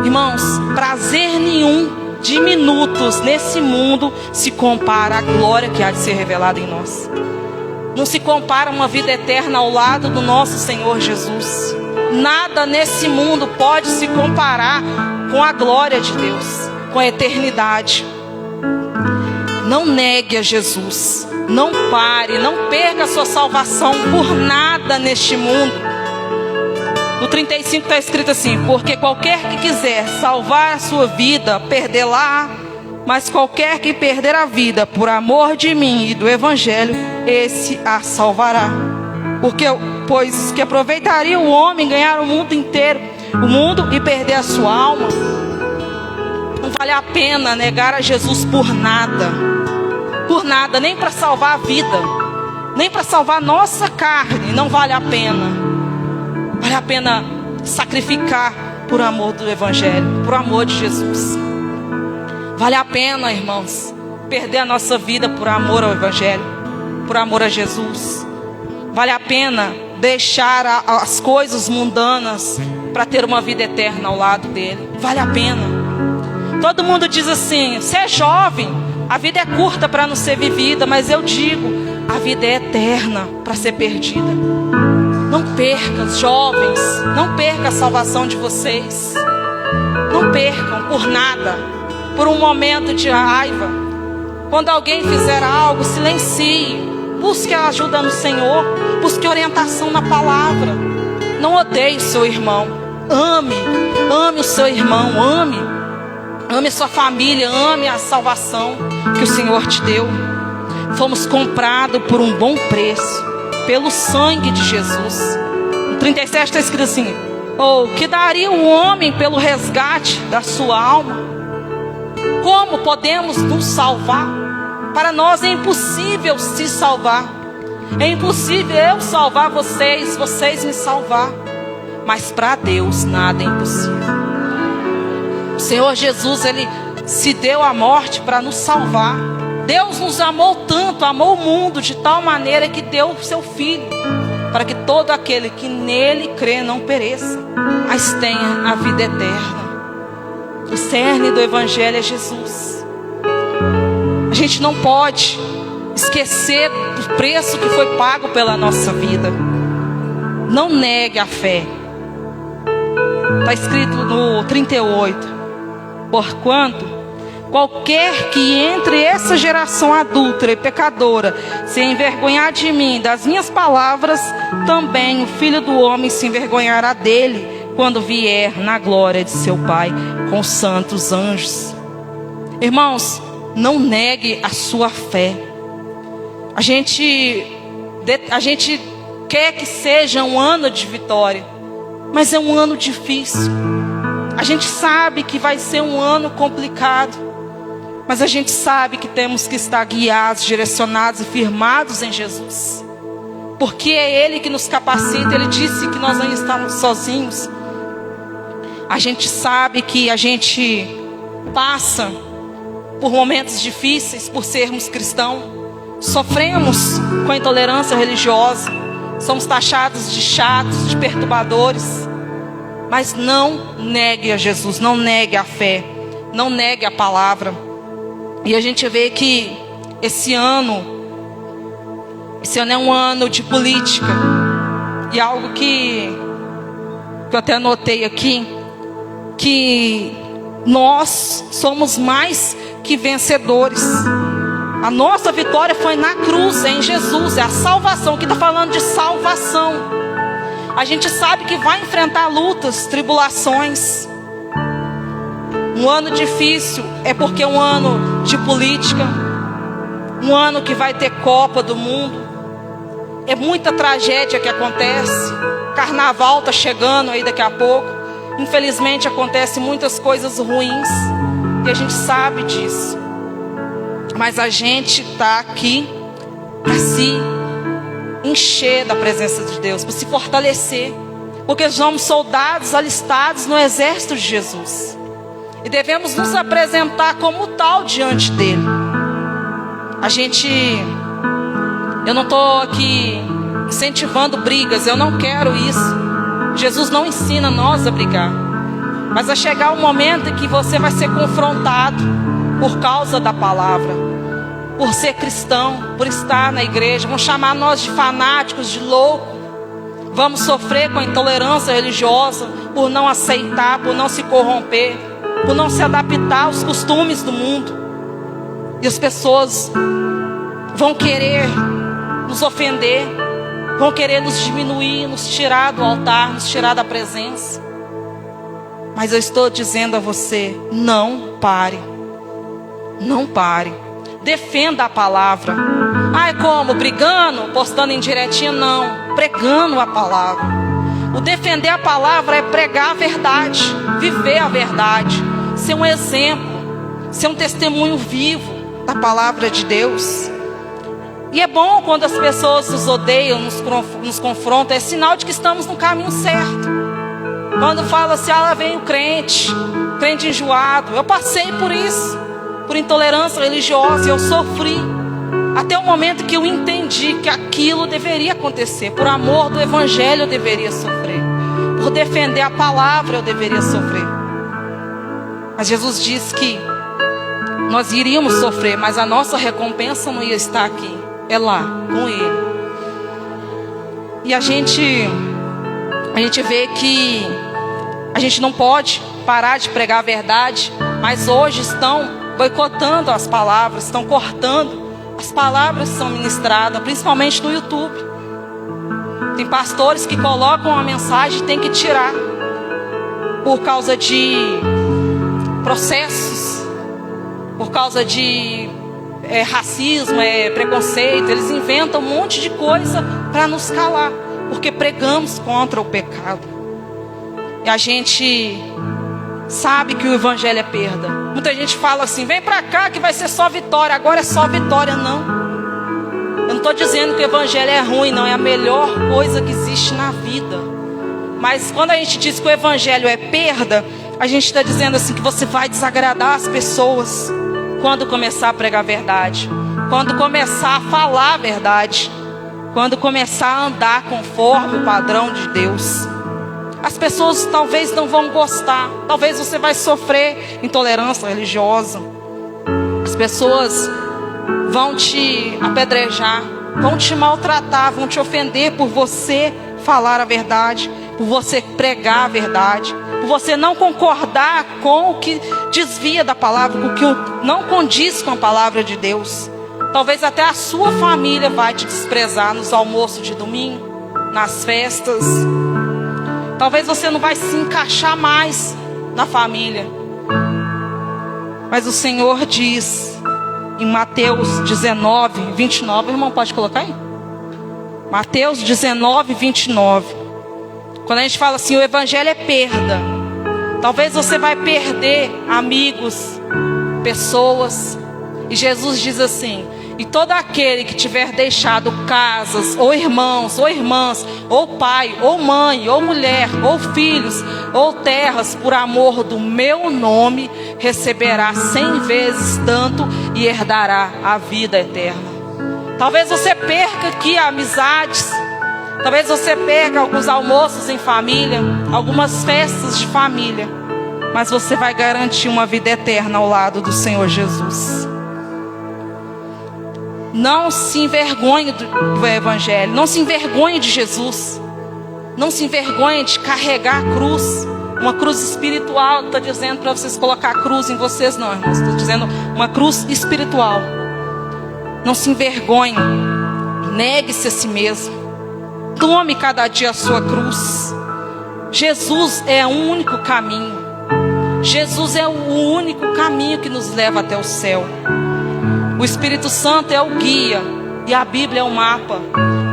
Irmãos, prazer nenhum de minutos nesse mundo se compara à glória que há de ser revelada em nós. Não se compara uma vida eterna ao lado do nosso Senhor Jesus. Nada nesse mundo pode se comparar com a glória de Deus, com a eternidade. Não negue a Jesus. Não pare, não perca a sua salvação por nada neste mundo. No 35 está escrito assim: porque qualquer que quiser salvar a sua vida, perdê-la. Mas qualquer que perder a vida por amor de mim e do Evangelho, esse a salvará. Pois que aproveitaria o homem ganhar o mundo inteiro, o mundo, e perder a sua alma? Não vale a pena negar a Jesus por nada. Por nada, nem para salvar a vida, nem para salvar a nossa carne, não vale a pena. Vale a pena sacrificar por amor do Evangelho, por amor de Jesus. Vale a pena, irmãos, perder a nossa vida por amor ao Evangelho, por amor a Jesus. Vale a pena deixar as coisas mundanas para ter uma vida eterna ao lado dele. Vale a pena. Todo mundo diz assim: você é jovem, a vida é curta para não ser vivida. Mas eu digo, a vida é eterna para ser perdida. Não percam, jovens, não percam a salvação de vocês. Não percam por nada. Por um momento de raiva. Quando alguém fizer algo, silencie. Busque a ajuda no Senhor. Busque orientação na palavra. Não odeie o seu irmão. Ame o seu irmão. Ame a sua família. Ame a salvação que o Senhor te deu. Fomos comprados por um bom preço, pelo sangue de Jesus. No 37 está escrito assim: que daria um homem pelo resgate da sua alma? Como podemos nos salvar? Para nós é impossível se salvar. É impossível eu salvar vocês, vocês me salvar. Mas para Deus nada é impossível. O Senhor Jesus, Ele se deu à morte para nos salvar. Deus nos amou tanto, amou o mundo de tal maneira que deu o seu Filho, para que todo aquele que nele crê não pereça, mas tenha a vida eterna. O cerne do Evangelho é Jesus. A gente não pode esquecer do preço que foi pago pela nossa vida. Não negue a fé. Está escrito no 38: porquanto qualquer que entre essa geração adúltera e pecadora se envergonhar de mim, das minhas palavras, também o Filho do Homem se envergonhará dele, quando vier na glória de seu Pai com os santos anjos. Irmãos, não negue a sua fé. A gente quer que seja um ano de vitória, mas é um ano difícil. A gente sabe que vai ser um ano complicado, mas a gente sabe que temos que estar guiados, direcionados e firmados em Jesus, porque é Ele que nos capacita. Ele disse que nós não estamos sozinhos. A gente sabe que a gente passa por momentos difíceis por sermos cristãos. Sofremos com a intolerância religiosa. Somos taxados de chatos, de perturbadores. Mas não negue a Jesus, não negue a fé, não negue a palavra. E a gente vê que esse ano é um ano de política. E algo que eu até anotei aqui, que nós somos mais que vencedores. A nossa vitória foi na cruz, em Jesus. É a salvação, que está falando de salvação. A gente sabe que vai enfrentar lutas, tribulações. Um ano difícil é porque é um ano de política, um ano que vai ter Copa do Mundo. É muita tragédia que acontece. Carnaval está chegando aí daqui a pouco. Infelizmente acontecem muitas coisas ruins, e a gente sabe disso. Mas a gente está aqui para se encher da presença de Deus, para se fortalecer, porque somos soldados alistados no exército de Jesus. E devemos nos apresentar como tal diante dele. Eu não estou aqui incentivando brigas, eu não quero isso. Jesus não ensina nós a brigar. Mas vai chegar um momento em que você vai ser confrontado por causa da palavra, por ser cristão, por estar na igreja. Vão chamar nós de fanáticos, de loucos. Vamos sofrer com a intolerância religiosa, por não aceitar, por não se corromper, por não se adaptar aos costumes do mundo. E as pessoas vão querer nos ofender, vão querer nos diminuir, nos tirar do altar, nos tirar da presença. Mas eu estou dizendo a você, não pare. Não pare. Defenda a palavra. Ah, é como? Brigando? Postando indiretinha? Não. Pregando a palavra. O defender a palavra é pregar a verdade. Viver a verdade. Ser um exemplo. Ser um testemunho vivo da palavra de Deus. E é bom quando as pessoas nos odeiam, nos confrontam. É sinal de que estamos no caminho certo. Quando fala assim, lá vem o crente enjoado. Eu passei por isso, por intolerância religiosa, eu sofri. Até o momento que eu entendi que aquilo deveria acontecer. Por amor do evangelho eu deveria sofrer. Por defender a palavra eu deveria sofrer. Mas Jesus disse que nós iríamos sofrer, mas a nossa recompensa não ia estar aqui. É lá, com Ele. E a gente vê que a gente não pode parar de pregar a verdade, mas hoje estão boicotando as palavras, estão cortando as palavras que são ministradas, principalmente no YouTube. Tem pastores que colocam uma mensagem e tem que tirar por causa de processos, por causa de racismo, preconceito. Eles inventam um monte de coisa para nos calar, porque pregamos contra o pecado. E a gente sabe que o evangelho é perda. Muita gente fala assim, vem pra cá que vai ser só vitória. Agora é só vitória. Não. Eu não estou dizendo que o evangelho é ruim, não. É a melhor coisa que existe na vida. Mas quando a gente diz que o evangelho é perda, a gente está dizendo assim que você vai desagradar as pessoas quando começar a pregar a verdade, quando começar a falar a verdade, quando começar a andar conforme o padrão de Deus. As pessoas talvez não vão gostar. Talvez você vai sofrer intolerância religiosa. As pessoas vão te apedrejar, vão te maltratar, vão te ofender por você falar a verdade, por você pregar a verdade, por você não concordar com o que desvia da palavra, o que não condiz com a palavra de Deus. Talvez até a sua família vai te desprezar nos almoços de domingo, nas festas. Talvez você não vai se encaixar mais na família. Mas o Senhor diz em Mateus 19, 29. Irmão, pode colocar aí? Mateus 19, 29. Quando a gente fala assim, o evangelho é perda. Talvez você vai perder amigos, pessoas. E Jesus diz assim, e todo aquele que tiver deixado casas, ou irmãos, ou irmãs, ou pai, ou mãe, ou mulher, ou filhos, ou terras, por amor do meu nome, receberá 100 vezes tanto e herdará a vida eterna. Talvez você perca aqui amizades, talvez você perca alguns almoços em família, algumas festas de família, mas você vai garantir uma vida eterna ao lado do Senhor Jesus. Não se envergonhe do evangelho, não se envergonhe de Jesus, não se envergonhe de carregar a cruz, uma cruz espiritual. Não estou dizendo para vocês colocar a cruz em vocês, não, irmãos. Estou dizendo uma cruz espiritual. Não se envergonhe, negue-se a si mesmo, tome cada dia a sua cruz. Jesus é o único caminho, Jesus é o único caminho que nos leva até o céu. O Espírito Santo é o guia e a Bíblia é o mapa.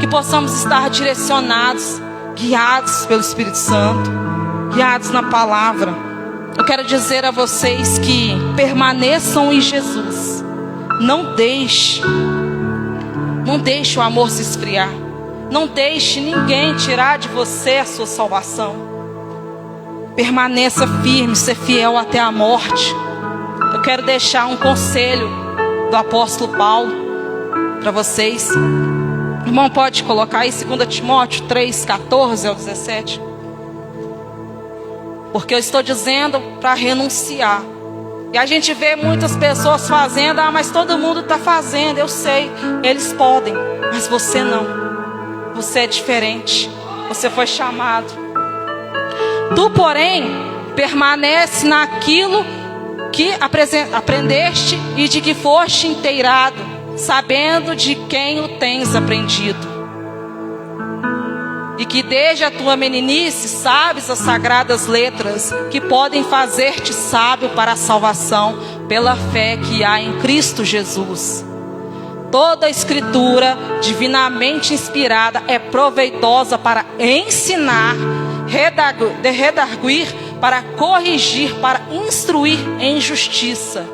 Que possamos estar direcionados, guiados pelo Espírito Santo, guiados na palavra. Eu quero dizer a vocês que permaneçam em Jesus. Não deixe o amor se esfriar. Não deixe ninguém tirar de você a sua salvação. Permaneça firme, ser fiel até a morte. Eu quero deixar um conselho do apóstolo Paulo para vocês. O irmão pode colocar aí 2 Timóteo 3, 14 ao 17. Porque eu estou dizendo para renunciar. E a gente vê muitas pessoas fazendo, mas todo mundo está fazendo, eu sei, eles podem, mas você não. Você é diferente, você foi chamado. Tu, porém, permanece naquilo que aprendeste e de que foste inteirado, sabendo de quem o tens aprendido. E que desde a tua meninice sabes as sagradas letras que podem fazer-te sábio para a salvação pela fé que há em Cristo Jesus. Toda a escritura divinamente inspirada é proveitosa para ensinar, redarguir, para corrigir, para instruir em justiça,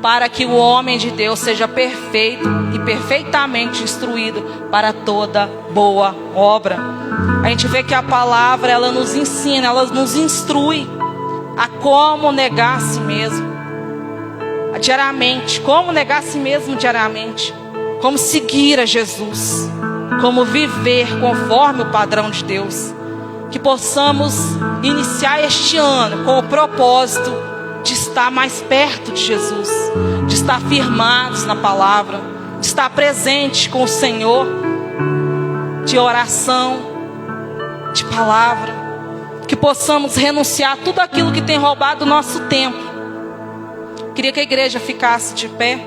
para que o homem de Deus seja perfeito e perfeitamente instruído para toda boa obra. A gente vê que a palavra, ela nos ensina, ela nos instrui a como negar a si mesmo diariamente, como negar a si mesmo diariamente, como seguir a Jesus, como viver conforme o padrão de Deus. Que possamos iniciar este ano com o propósito de estar mais perto de Jesus, de estar firmados na palavra, de estar presente com o Senhor, de oração, de palavra. Que possamos renunciar a tudo aquilo que tem roubado o nosso tempo. Queria que a igreja ficasse de pé.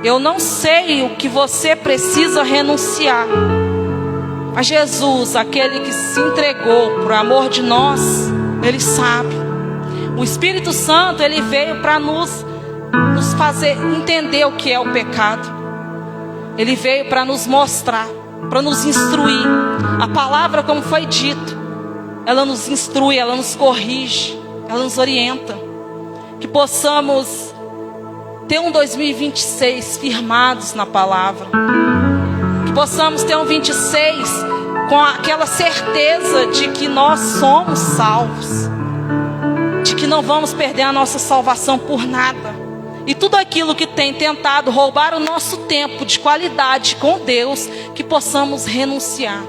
Eu não sei o que você precisa renunciar, mas Jesus, aquele que se entregou por amor de nós, Ele sabe. O Espírito Santo, Ele veio para nos fazer entender o que é o pecado. Ele veio para nos mostrar, para nos instruir. A palavra, como foi dito, ela nos instrui, ela nos corrige, ela nos orienta. Que possamos ter um 2026 firmados na palavra. Que possamos ter um 26 com aquela certeza de que nós somos salvos, de que não vamos perder a nossa salvação por nada. E tudo aquilo que tem tentado roubar o nosso tempo de qualidade com Deus, que possamos renunciar.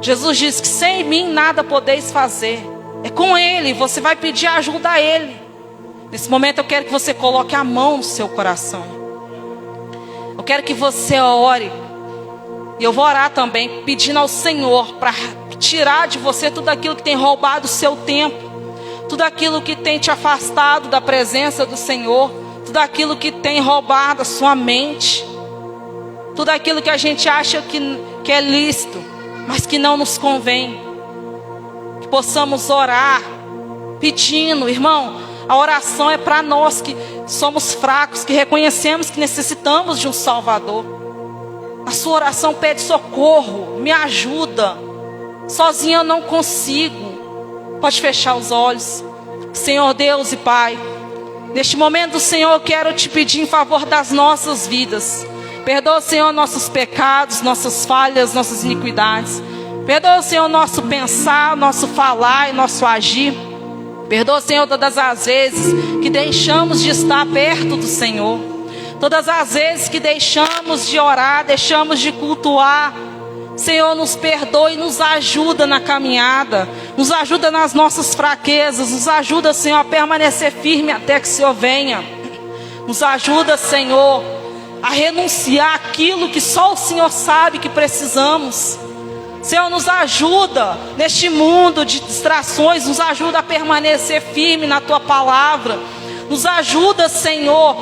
Jesus disse que sem mim nada podeis fazer. É com Ele, você vai pedir ajuda a Ele. Nesse momento eu quero que você coloque a mão no seu coração. Eu quero que você ore. E eu vou orar também, pedindo ao Senhor para tirar de você tudo aquilo que tem roubado o seu tempo, tudo aquilo que tem te afastado da presença do Senhor, tudo aquilo que tem roubado a sua mente, tudo aquilo que a gente acha que é lícito, mas que não nos convém. Que possamos orar, pedindo, irmão, a oração é para nós que somos fracos, que reconhecemos que necessitamos de um Salvador. A sua oração pede socorro, me ajuda, sozinha eu não consigo. Pode fechar os olhos. Senhor Deus e Pai, neste momento, Senhor, eu quero te pedir em favor das nossas vidas. Perdoa, Senhor, nossos pecados, nossas falhas, nossas iniquidades. Perdoa, Senhor, nosso pensar, nosso falar e nosso agir. Perdoa, Senhor, todas as vezes que deixamos de estar perto do Senhor. Todas as vezes que deixamos de orar, deixamos de cultuar. Senhor, nos perdoe e nos ajuda na caminhada. Nos ajuda nas nossas fraquezas. Nos ajuda, Senhor, a permanecer firme até que o Senhor venha. Nos ajuda, Senhor, a renunciar aquilo que só o Senhor sabe que precisamos. Senhor, nos ajuda neste mundo de distrações. Nos ajuda a permanecer firme na Tua palavra. Nos ajuda, Senhor,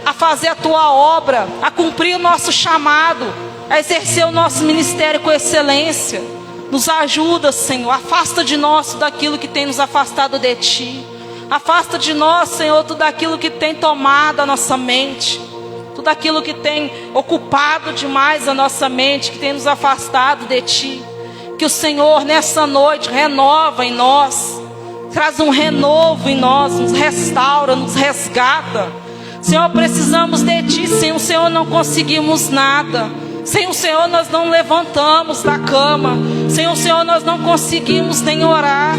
a fazer a Tua obra, a cumprir o nosso chamado, a exercer o nosso ministério com excelência. Nos ajuda, Senhor, afasta de nós tudo aquilo que tem nos afastado de Ti. Afasta de nós, Senhor, tudo aquilo que tem tomado a nossa mente, tudo aquilo que tem ocupado demais a nossa mente, que tem nos afastado de Ti. Que o Senhor nessa noite renova em nós, traz um renovo em nós, nos restaura, nos resgata. Senhor, precisamos de Ti. Sem o Senhor não conseguimos nada. Sem o Senhor nós não levantamos da cama. Sem o Senhor nós não conseguimos nem orar.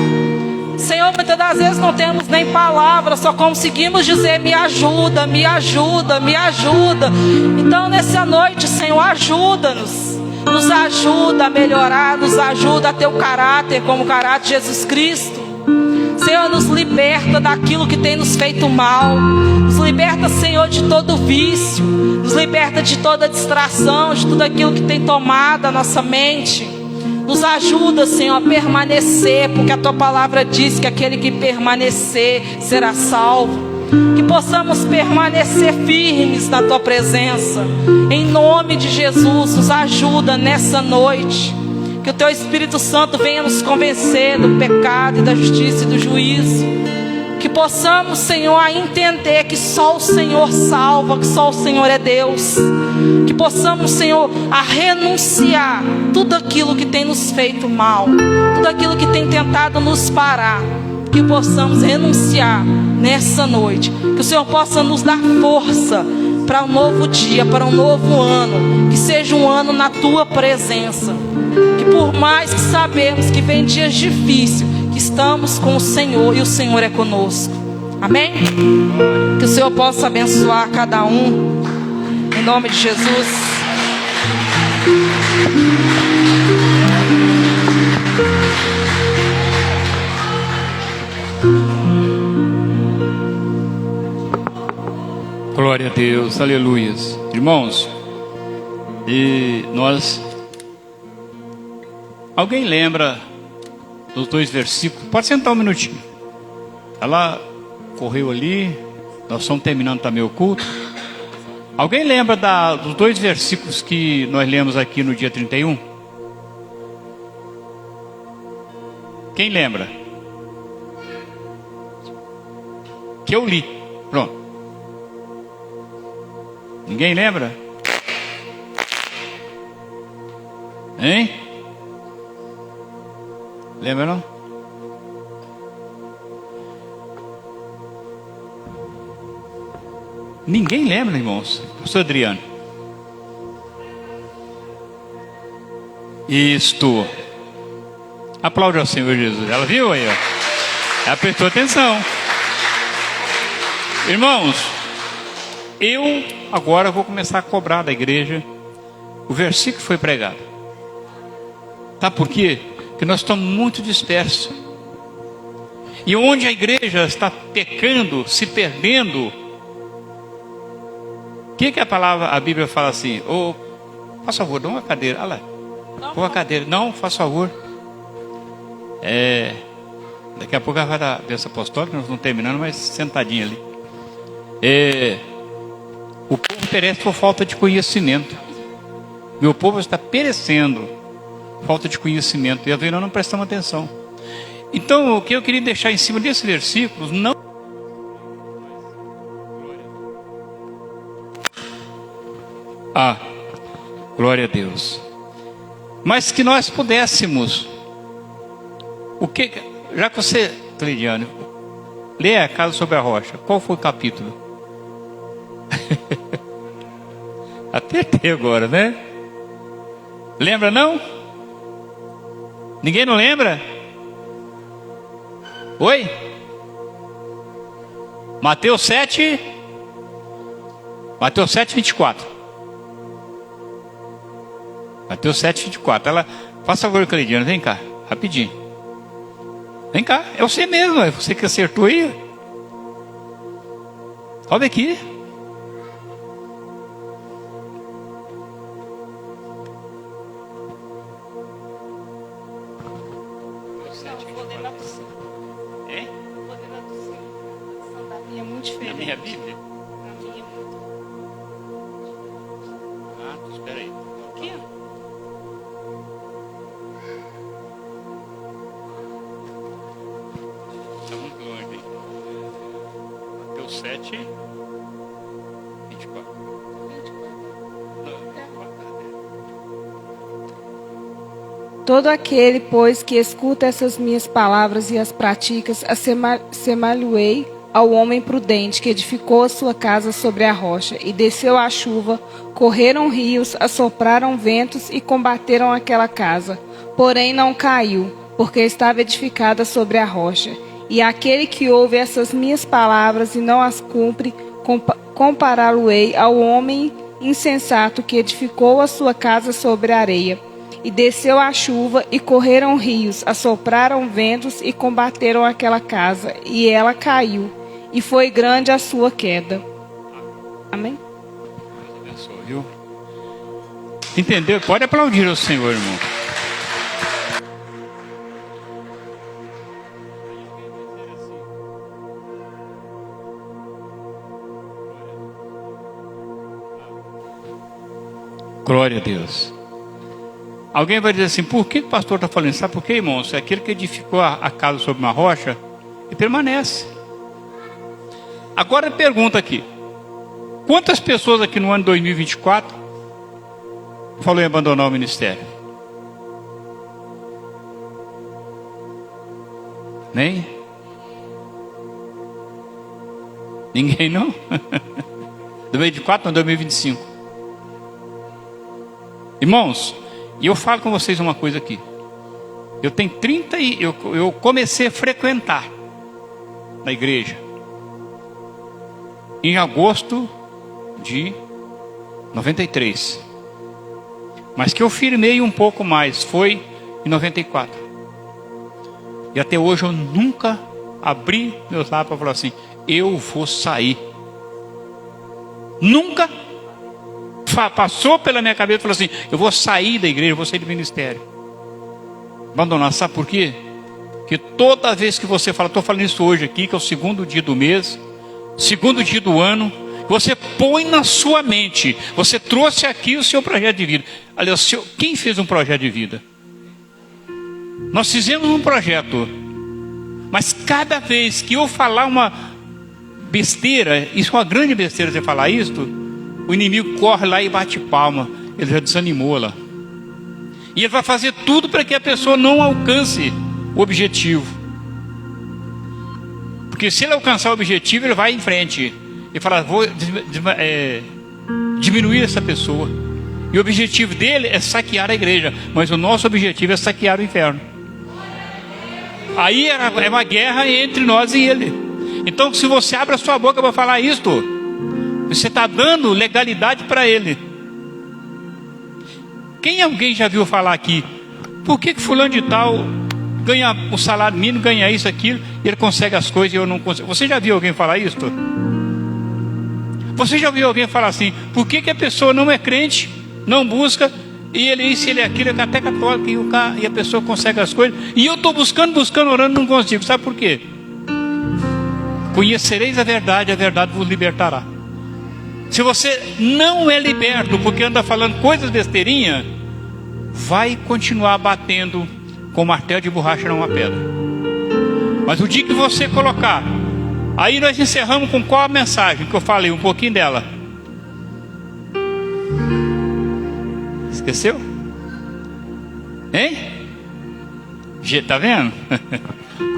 Senhor, muitas das vezes não temos nem palavras, só conseguimos dizer: me ajuda, me ajuda, me ajuda. Então nessa noite, Senhor, ajuda-nos. Nos ajuda a melhorar, nos ajuda a ter o caráter como o caráter de Jesus Cristo. Senhor, nos liberta daquilo que tem nos feito mal. Nos liberta, Senhor, de todo vício. Nos liberta de toda distração, de tudo aquilo que tem tomado a nossa mente. Nos ajuda, Senhor, a permanecer, porque a Tua palavra diz que aquele que permanecer será salvo. Que possamos permanecer firmes na Tua presença. Em nome de Jesus, nos ajuda nessa noite. Que o Teu Espírito Santo venha nos convencer do pecado e da justiça e do juízo. Que possamos, Senhor, a entender que só o Senhor salva, que só o Senhor é Deus. Que possamos, Senhor, a renunciar tudo aquilo que tem nos feito mal, tudo aquilo que tem tentado nos parar. Que possamos renunciar nessa noite. Que o Senhor possa nos dar força para um novo dia, para um novo ano. Que seja um ano na Tua presença. Que por mais que sabemos que vem dias difíceis, que estamos com o Senhor e o Senhor é conosco. Amém? Que o Senhor possa abençoar cada um. Em nome de Jesus. Glória a Deus, aleluias. Irmãos, e nós... Alguém lembra dos 2 versículos? Pode sentar um minutinho. Ela correu ali. Nós estamos terminando também o culto. Alguém lembra dos 2 versículos que nós lemos aqui no dia 31? Quem lembra? Que eu li. Pronto. Ninguém lembra? Hein? Lembra não? Ninguém lembra, irmãos. Pastor Adriano. Isto. Aplaude ao Senhor Jesus. Ela viu aí, ó. Ela prestou atenção. Irmãos, eu agora vou começar a cobrar da igreja o versículo que foi pregado. Tá por quê? Porque nós estamos muito dispersos. E onde a igreja está pecando, se perdendo, o que a Bíblia fala assim? Oh, faz favor, dá uma cadeira. Olha lá, põe uma cadeira. Não, faz favor. Daqui a pouco ela vai dar a bênção apostólica, nós estamos terminando, mas sentadinha ali. O povo perece por falta de conhecimento. Meu povo está perecendo. Falta de conhecimento. E nós não prestamos atenção. Então, o que eu queria deixar em cima desses versículos, não... Glória a Deus. Mas que nós pudéssemos... Já que você, Cleidiano, lê a Casa sobre a Rocha. Qual foi o capítulo? Apertei agora, né? Lembra não? Ninguém não lembra? Oi? Mateus 7, 24. Mateus 7, 24. Ela, faça favor, Cleidiano, vem cá, rapidinho. Vem cá, é você mesmo, é você que acertou aí. Sobe aqui. É muito diferente. A minha Bíblia? A minha é muito... Espera aí. Aqui, Está muito longe, hein? Mateus 7, 24. Todo aquele, pois, que escuta essas minhas palavras e as pratica, assemelhei ao homem prudente que edificou a sua casa sobre a rocha, e desceu a chuva, correram rios, assopraram ventos e combateram aquela casa. Porém não caiu, porque estava edificada sobre a rocha. E aquele que ouve essas minhas palavras e não as cumpre, compará-lo-ei ao homem insensato que edificou a sua casa sobre a areia. E desceu a chuva, e correram rios, assopraram ventos e combateram aquela casa, e ela caiu, e foi grande a sua queda. Amém? Abençoe, viu? Entendeu? Pode aplaudir ao Senhor, irmão. Glória a Deus. Alguém vai dizer assim, por que o pastor está falando isso? Sabe por quê, irmãos? É aquele que edificou a casa sobre uma rocha e permanece. Agora pergunta aqui. Quantas pessoas aqui no ano 2024 falou em abandonar o ministério? Nem? Ninguém não? 2024 não, 2025. Irmãos, e eu falo com vocês uma coisa aqui. Eu tenho eu comecei a frequentar na igreja em agosto de 93. Mas que eu firmei um pouco mais foi em 94. E até hoje eu nunca abri meus lábios para falar assim, eu vou sair. Nunca passou pela minha cabeça e falou assim, eu vou sair da igreja, eu vou sair do ministério. Abandonar, sabe por quê? Porque toda vez que você fala, estou falando isso hoje aqui, que é o segundo dia do mês, segundo dia do ano, você põe na sua mente, você trouxe aqui o seu projeto de vida. Aliás, quem fez um projeto de vida? Nós fizemos um projeto, mas cada vez que eu falar uma besteira, isso é uma grande besteira você falar isso, o inimigo corre lá e bate palma. Ele já desanimou lá. E ele vai fazer tudo para que a pessoa não alcance o objetivo. Porque se ele alcançar o objetivo, ele vai em frente. Ele fala, vou diminuir essa pessoa. E o objetivo dele é saquear a igreja. Mas o nosso objetivo é saquear o inferno. Aí é uma guerra entre nós e ele. Então se você abre a sua boca para falar isto, você está dando legalidade para ele. Alguém já viu falar aqui? Por que fulano de tal ganha o salário mínimo, ganha isso, aquilo, e ele consegue as coisas e eu não consigo? Você já viu alguém falar isso? Você já viu alguém falar assim? Por que a pessoa não é crente, não busca, e ele isso, ele é aquilo, é até católico, e a pessoa consegue as coisas, e eu estou buscando, orando, não consigo. Sabe por quê? Conhecereis a verdade vos libertará. Se você não é liberto porque anda falando coisas besteirinha, vai continuar batendo com martelo de borracha numa pedra. Mas o dia que você colocar, aí nós encerramos com qual a mensagem que eu falei, um pouquinho dela. Esqueceu? Hein? Tá vendo?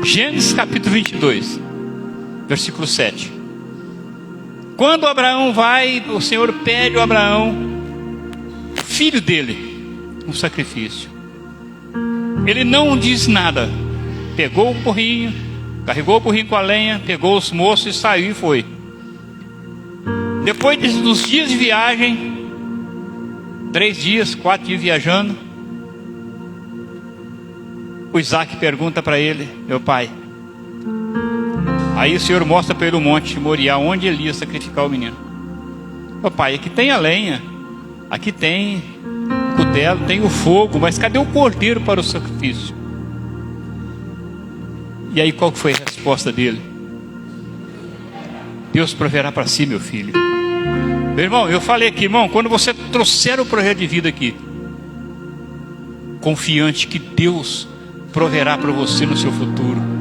Gênesis capítulo 22, versículo 7. Quando Abraão vai, o Senhor pede a Abraão, filho dele, um sacrifício. Ele não diz nada. Pegou o burrinho, carregou o burrinho com a lenha, pegou os moços e saiu e foi. Depois dos dias de viagem, 3 dias, 4 dias viajando, o Isaac pergunta para ele, meu pai. Aí o Senhor mostra para ele o monte de Moriá, onde ele ia sacrificar o menino. Meu pai, aqui tem a lenha, aqui tem o cutelo, tem o fogo, mas cadê o cordeiro para o sacrifício? E aí qual foi a resposta dele? Deus proverá para si, meu filho. Meu irmão, eu falei aqui, irmão, quando você trouxer o projeto de vida aqui, confiante que Deus proverá para você no seu futuro.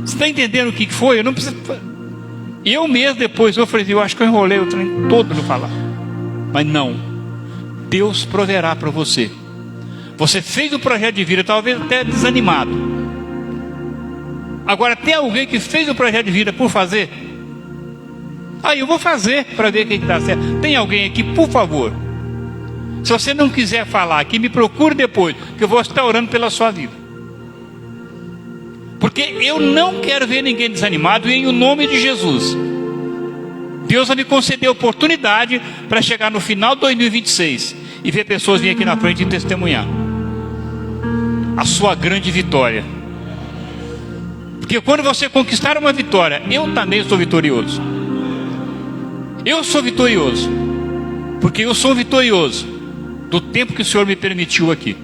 Você está entendendo o que foi? Eu não preciso. Eu mesmo depois eu falei, eu acho que eu enrolei o trem todo no falar. Mas não. Deus proverá para você. Você fez o projeto de vida, talvez até desanimado. Agora, tem alguém que fez o projeto de vida por fazer? Aí eu vou fazer para ver o que dá certo. Tem alguém aqui, por favor? Se você não quiser falar aqui, me procure depois, que eu vou estar orando pela sua vida. Porque eu não quero ver ninguém desanimado, e em nome de Jesus, Deus vai me conceder a oportunidade para chegar no final de 2026 e ver pessoas virem aqui na frente e testemunhar a sua grande vitória. Porque quando você conquistar uma vitória, eu também sou vitorioso. Eu sou vitorioso, porque eu sou vitorioso do tempo que o Senhor me permitiu aqui.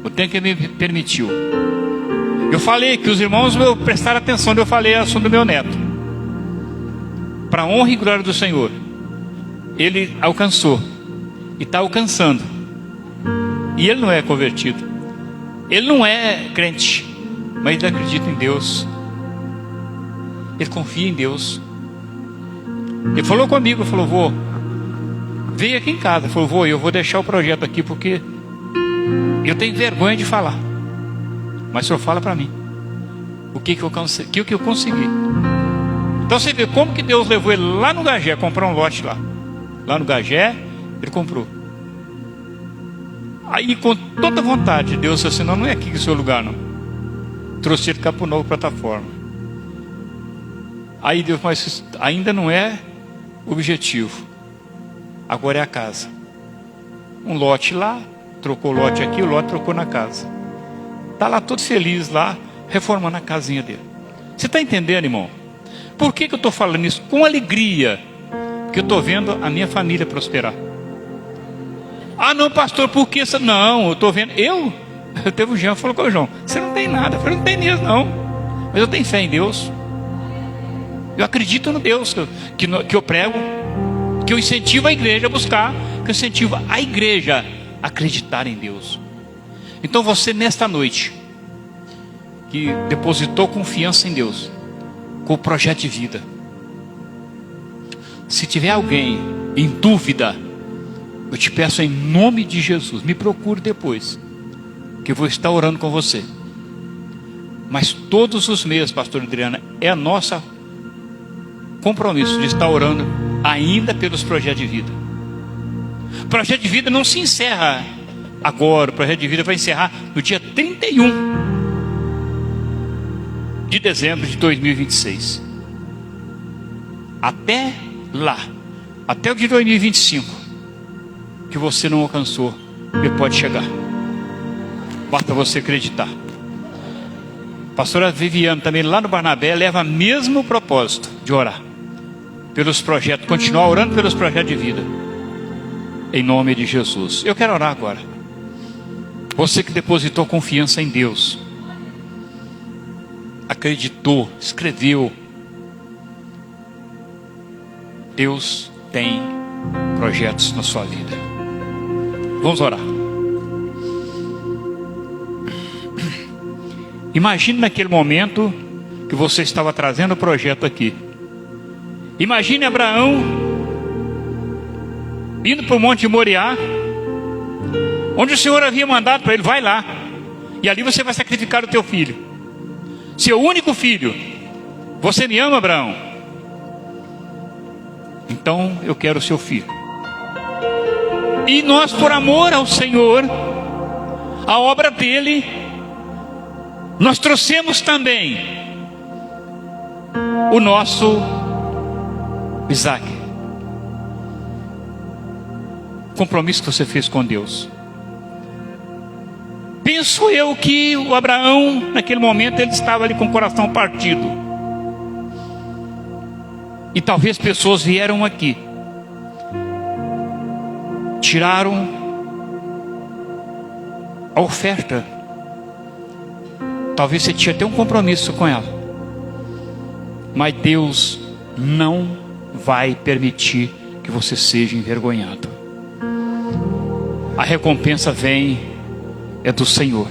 O tempo que Ele me permitiu. Eu falei que os irmãos prestaram atenção, eu falei a assunto do meu neto. Para a honra e glória do Senhor, ele alcançou e está alcançando. E ele não é convertido, ele não é crente, mas ele acredita em Deus, ele confia em Deus. Ele falou comigo, falou: vô, veio aqui em casa, falou: vô, eu vou deixar o projeto aqui porque eu tenho vergonha de falar, mas o Senhor fala para mim o que eu consegui. Então você vê como que Deus levou ele lá no Gagé, comprar um lote lá no Gagé, ele comprou. Aí com toda vontade, Deus disse assim: não é aqui que é o seu lugar não. Trouxe ele de Campo Novo, plataforma. Aí Deus, mas ainda não é o objetivo, agora é a casa. Um lote lá, trocou o lote aqui, o lote trocou na casa. Está lá todo feliz lá, reformando a casinha dele. Você está entendendo, irmão? Por que eu estou falando isso? Com alegria. Porque eu estou vendo a minha família prosperar. Ah não, pastor, por que isso? Não, eu estou vendo. Eu teve um João, falou com o João: você não tem nada. Eu falei: não tem mesmo não, mas eu tenho fé em Deus. Eu acredito no Deus que eu prego, que eu incentivo a igreja a buscar, que eu incentivo a igreja a acreditar em Deus. Então você, nesta noite, que depositou confiança em Deus, com o projeto de vida, se tiver alguém em dúvida, eu te peço em nome de Jesus, me procure depois, que eu vou estar orando com você. Mas todos os meses, pastor Adriana, é nosso compromisso de estar orando ainda pelos projetos de vida. O projeto de vida não se encerra agora, o projeto de vida vai encerrar no dia 31 de dezembro de 2026. Até lá, até o de 2025, que você não alcançou, ele pode chegar. Basta você acreditar. A pastora Viviane também lá no Barnabé leva o mesmo propósito de orar pelos projetos, continuar orando pelos projetos de vida, em nome de Jesus. Eu quero orar agora. Você que depositou confiança em Deus, acreditou, escreveu, Deus tem projetos na sua vida. Vamos orar. Imagine naquele momento que você estava trazendo o projeto aqui. Imagine Abraão indo para o Monte Moriá, onde o Senhor havia mandado para ele: vai lá, e ali você vai sacrificar o teu filho, seu único filho. Você me ama, Abraão? Então eu quero o seu filho. E nós, por amor ao Senhor, a obra dele, nós trouxemos também o nosso Isaac. Compromisso que você fez com Deus. Penso eu que o Abraão, naquele momento, ele estava ali com o coração partido. E talvez pessoas vieram aqui, tiraram a oferta. Talvez você tinha até um compromisso com ela, mas Deus não vai permitir que você seja envergonhado. A recompensa é do Senhor.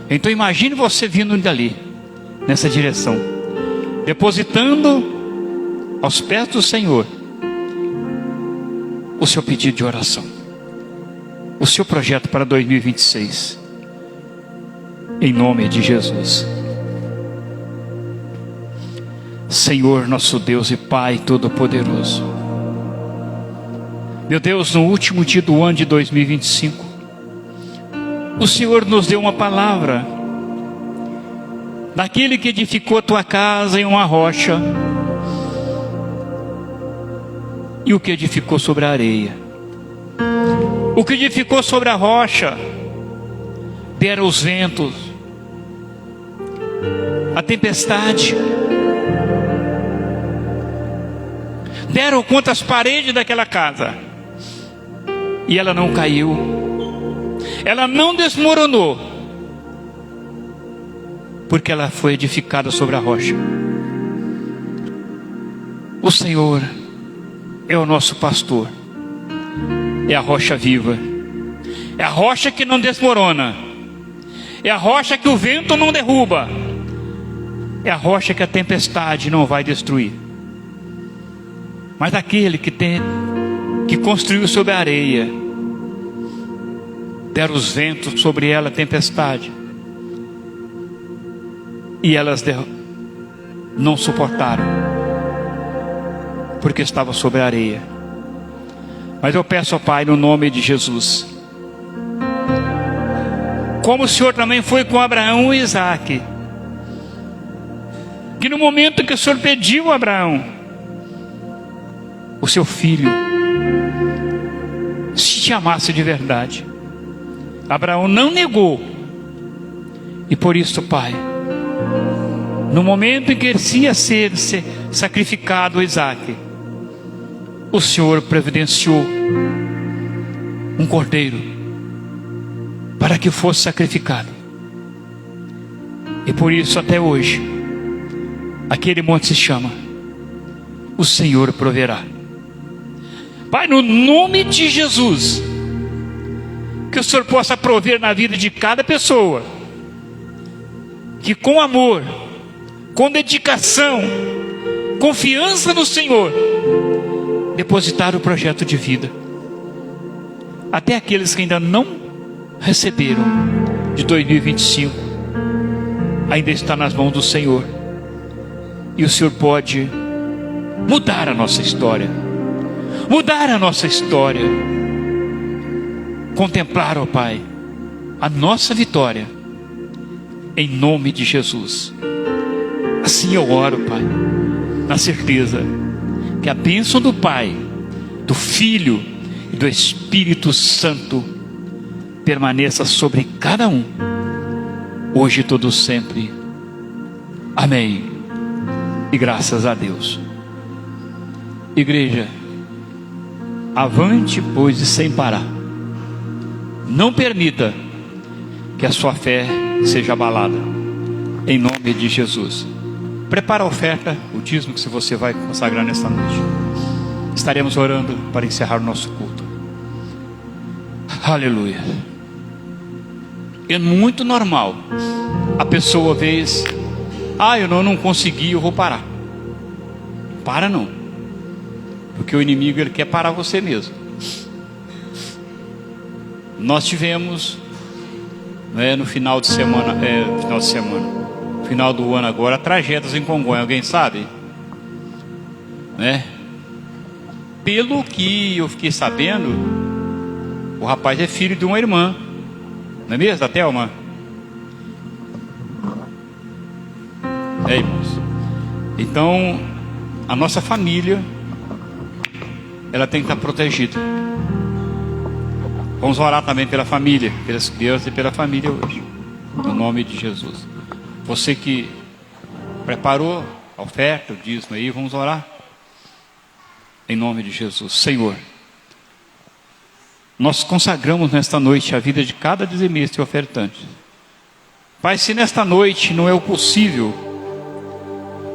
Então imagine você vindo dali, nessa direção, depositando aos pés do Senhor o seu pedido de oração, o seu projeto para 2026, em nome de Jesus. Senhor, nosso Deus e Pai Todo-Poderoso. Meu Deus, no último dia do ano de 2025, o Senhor nos deu uma palavra daquele que edificou a tua casa em uma rocha e o que edificou sobre a areia. O que edificou sobre a rocha deram os ventos, a tempestade, deram contra as paredes daquela casa, e ela não caiu, ela não desmoronou, porque ela foi edificada sobre a rocha. O Senhor é o nosso pastor, é a rocha viva, é a rocha que não desmorona, é a rocha que o vento não derruba, é a rocha que a tempestade não vai destruir. Mas aquele que construiu sobre a areia, deram os ventos sobre ela, a tempestade, e elas não suportaram, porque estava sobre a areia. Mas eu peço ao Pai, no nome de Jesus, como o Senhor também foi com Abraão e Isaque, que no momento que o Senhor pediu a Abraão, o seu filho, se te amasse de verdade, Abraão não negou. E por isso, Pai, no momento em que ia ser sacrificado Isaque, o Senhor providenciou um cordeiro para que fosse sacrificado. E por isso até hoje aquele monte se chama O Senhor Proverá. Pai, no nome de Jesus, que o Senhor possa prover na vida de cada pessoa, que com amor, com dedicação, confiança no Senhor, depositar o projeto de vida. Até aqueles que ainda não receberam de 2025, ainda está nas mãos do Senhor, e o Senhor pode mudar a nossa história, mudar a nossa história, contemplar, ó Pai, a nossa vitória, em nome de Jesus. Assim eu oro, Pai, na certeza que a bênção do Pai, do Filho e do Espírito Santo permaneça sobre cada um, hoje e todo sempre. Amém. E graças a Deus. Igreja, avante, pois, e sem parar. Não permita que a sua fé seja abalada, em nome de Jesus. Prepara a oferta, o dízimo que você vai consagrar nesta noite. Estaremos orando para encerrar o nosso culto. Aleluia. É muito normal a pessoa vez, eu não consegui, eu vou parar. Para não, porque o inimigo ele quer parar você mesmo. Nós tivemos, no final do ano agora, tragédias em Congonha. Alguém sabe? Pelo que eu fiquei sabendo, o rapaz é filho de uma irmã, não é mesmo, da Thelma? Irmãos. Então, a nossa família, ela tem que estar protegida. Vamos orar também pela família, pelas crianças e pela família hoje, no nome de Jesus. Você que preparou a oferta, o dízimo aí, vamos orar em nome de Jesus. Senhor, nós consagramos nesta noite a vida de cada dizimista e ofertante. Pai, se nesta noite não é o possível,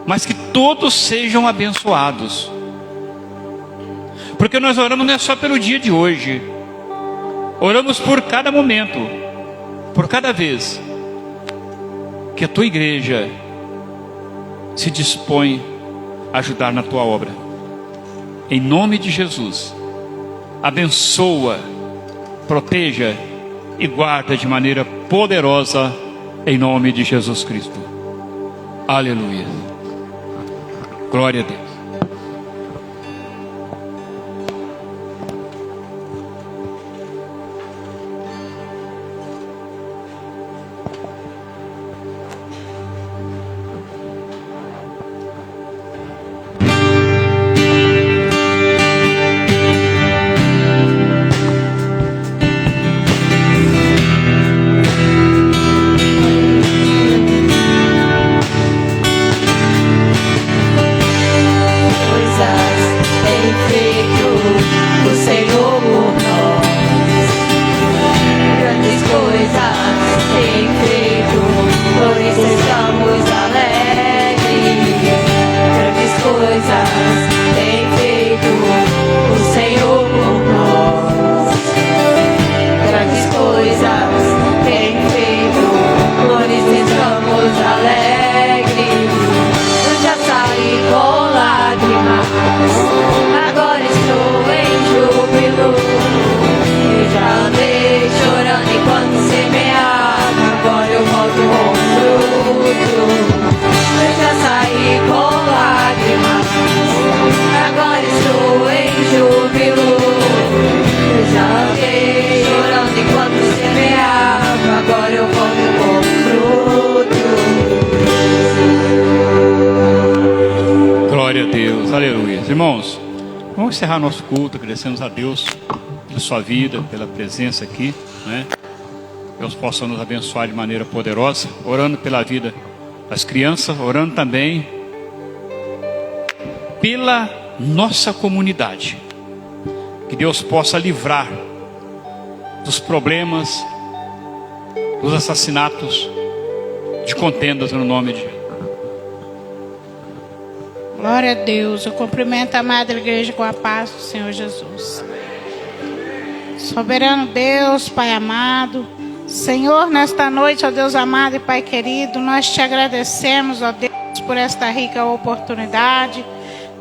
mas que todos sejam abençoados, porque nós oramos não é só pelo dia de hoje, oramos por cada momento, por cada vez que a tua igreja se dispõe a ajudar na tua obra. Em nome de Jesus, abençoa, proteja e guarda de maneira poderosa, em nome de Jesus Cristo. Aleluia. Glória a Deus. Irmãos, vamos encerrar nosso culto, agradecemos a Deus pela sua vida, pela presença aqui, né? Deus possa nos abençoar de maneira poderosa, orando pela vida das crianças, orando também pela nossa comunidade, que Deus possa livrar dos problemas, dos assassinatos, de contendas no nome de Jesus. Glória a Deus. Eu cumprimento a Madre Igreja com a paz do Senhor Jesus. Soberano Deus, Pai amado, Senhor, nesta noite, ó Deus amado e Pai querido, nós te agradecemos, ó Deus, por esta rica oportunidade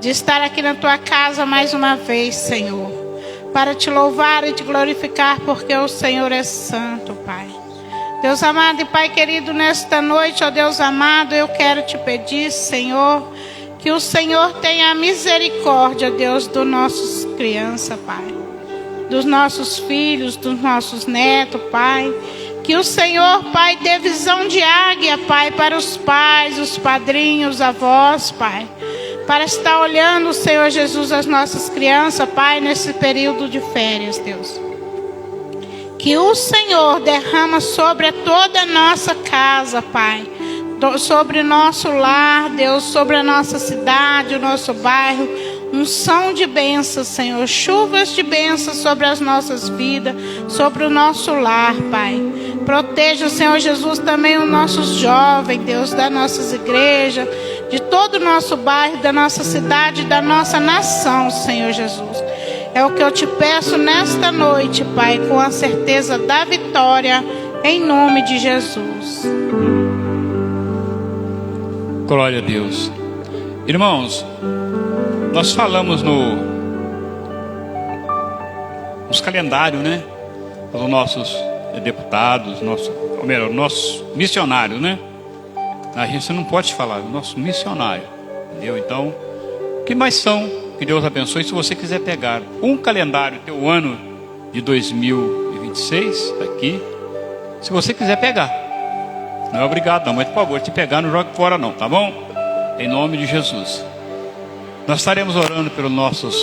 de estar aqui na tua casa mais uma vez, Senhor, para te louvar e te glorificar, porque o Senhor é santo, Pai. Deus amado e Pai querido, nesta noite, ó Deus amado, eu quero te pedir, Senhor, que o Senhor tenha misericórdia, Deus, dos nossos crianças, Pai. Dos nossos filhos, dos nossos netos, Pai. Que o Senhor, Pai, dê visão de águia, Pai, para os pais, os padrinhos, os avós, Pai. Para estar olhando, Senhor Jesus, as nossas crianças, Pai, nesse período de férias, Deus. Que o Senhor derrama sobre toda a nossa casa, Pai. Sobre o nosso lar, Deus, sobre a nossa cidade, o nosso bairro, unção de bênçãos, Senhor, chuvas de bênçãos sobre as nossas vidas, sobre o nosso lar, Pai. Proteja, Senhor Jesus, também os nossos jovens, Deus, das nossas igrejas, de todo o nosso bairro, da nossa cidade, da nossa nação, Senhor Jesus. É o que eu te peço nesta noite, Pai, com a certeza da vitória, em nome de Jesus. Glória a Deus. Irmãos, nós falamos nos calendários, né? Dos nossos deputados, nossos missionários, né? A gente não pode falar, o nosso missionário, entendeu? Então, que mais são? Que Deus abençoe. Se você quiser pegar um calendário, teu ano de 2026, aqui, se você quiser pegar. Não é obrigado não, mas por favor, te pegar, não jogue fora não, tá bom? Em nome de Jesus. Nós estaremos orando pelos nossos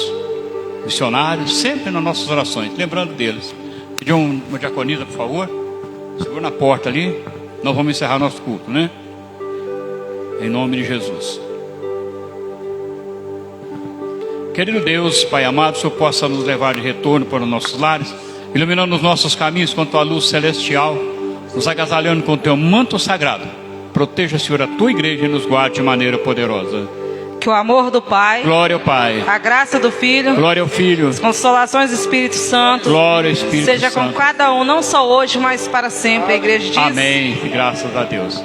missionários, sempre nas nossas orações, lembrando deles. Pedir uma diaconisa, por favor. Segura na porta ali. Nós vamos encerrar nosso culto, né? Em nome de Jesus. Querido Deus, Pai amado, o Senhor possa nos levar de retorno para os nossos lares, iluminando os nossos caminhos com a tua luz celestial, nos agasalhando com o teu manto sagrado. Proteja, Senhor, a tua igreja e nos guarde de maneira poderosa. Que o amor do Pai, glória ao Pai, a graça do Filho, glória ao Filho, as consolações do Espírito Santo, glória ao Espírito seja Santo, com cada um, não só hoje, mas para sempre, a igreja diz. Amém. Graças a Deus.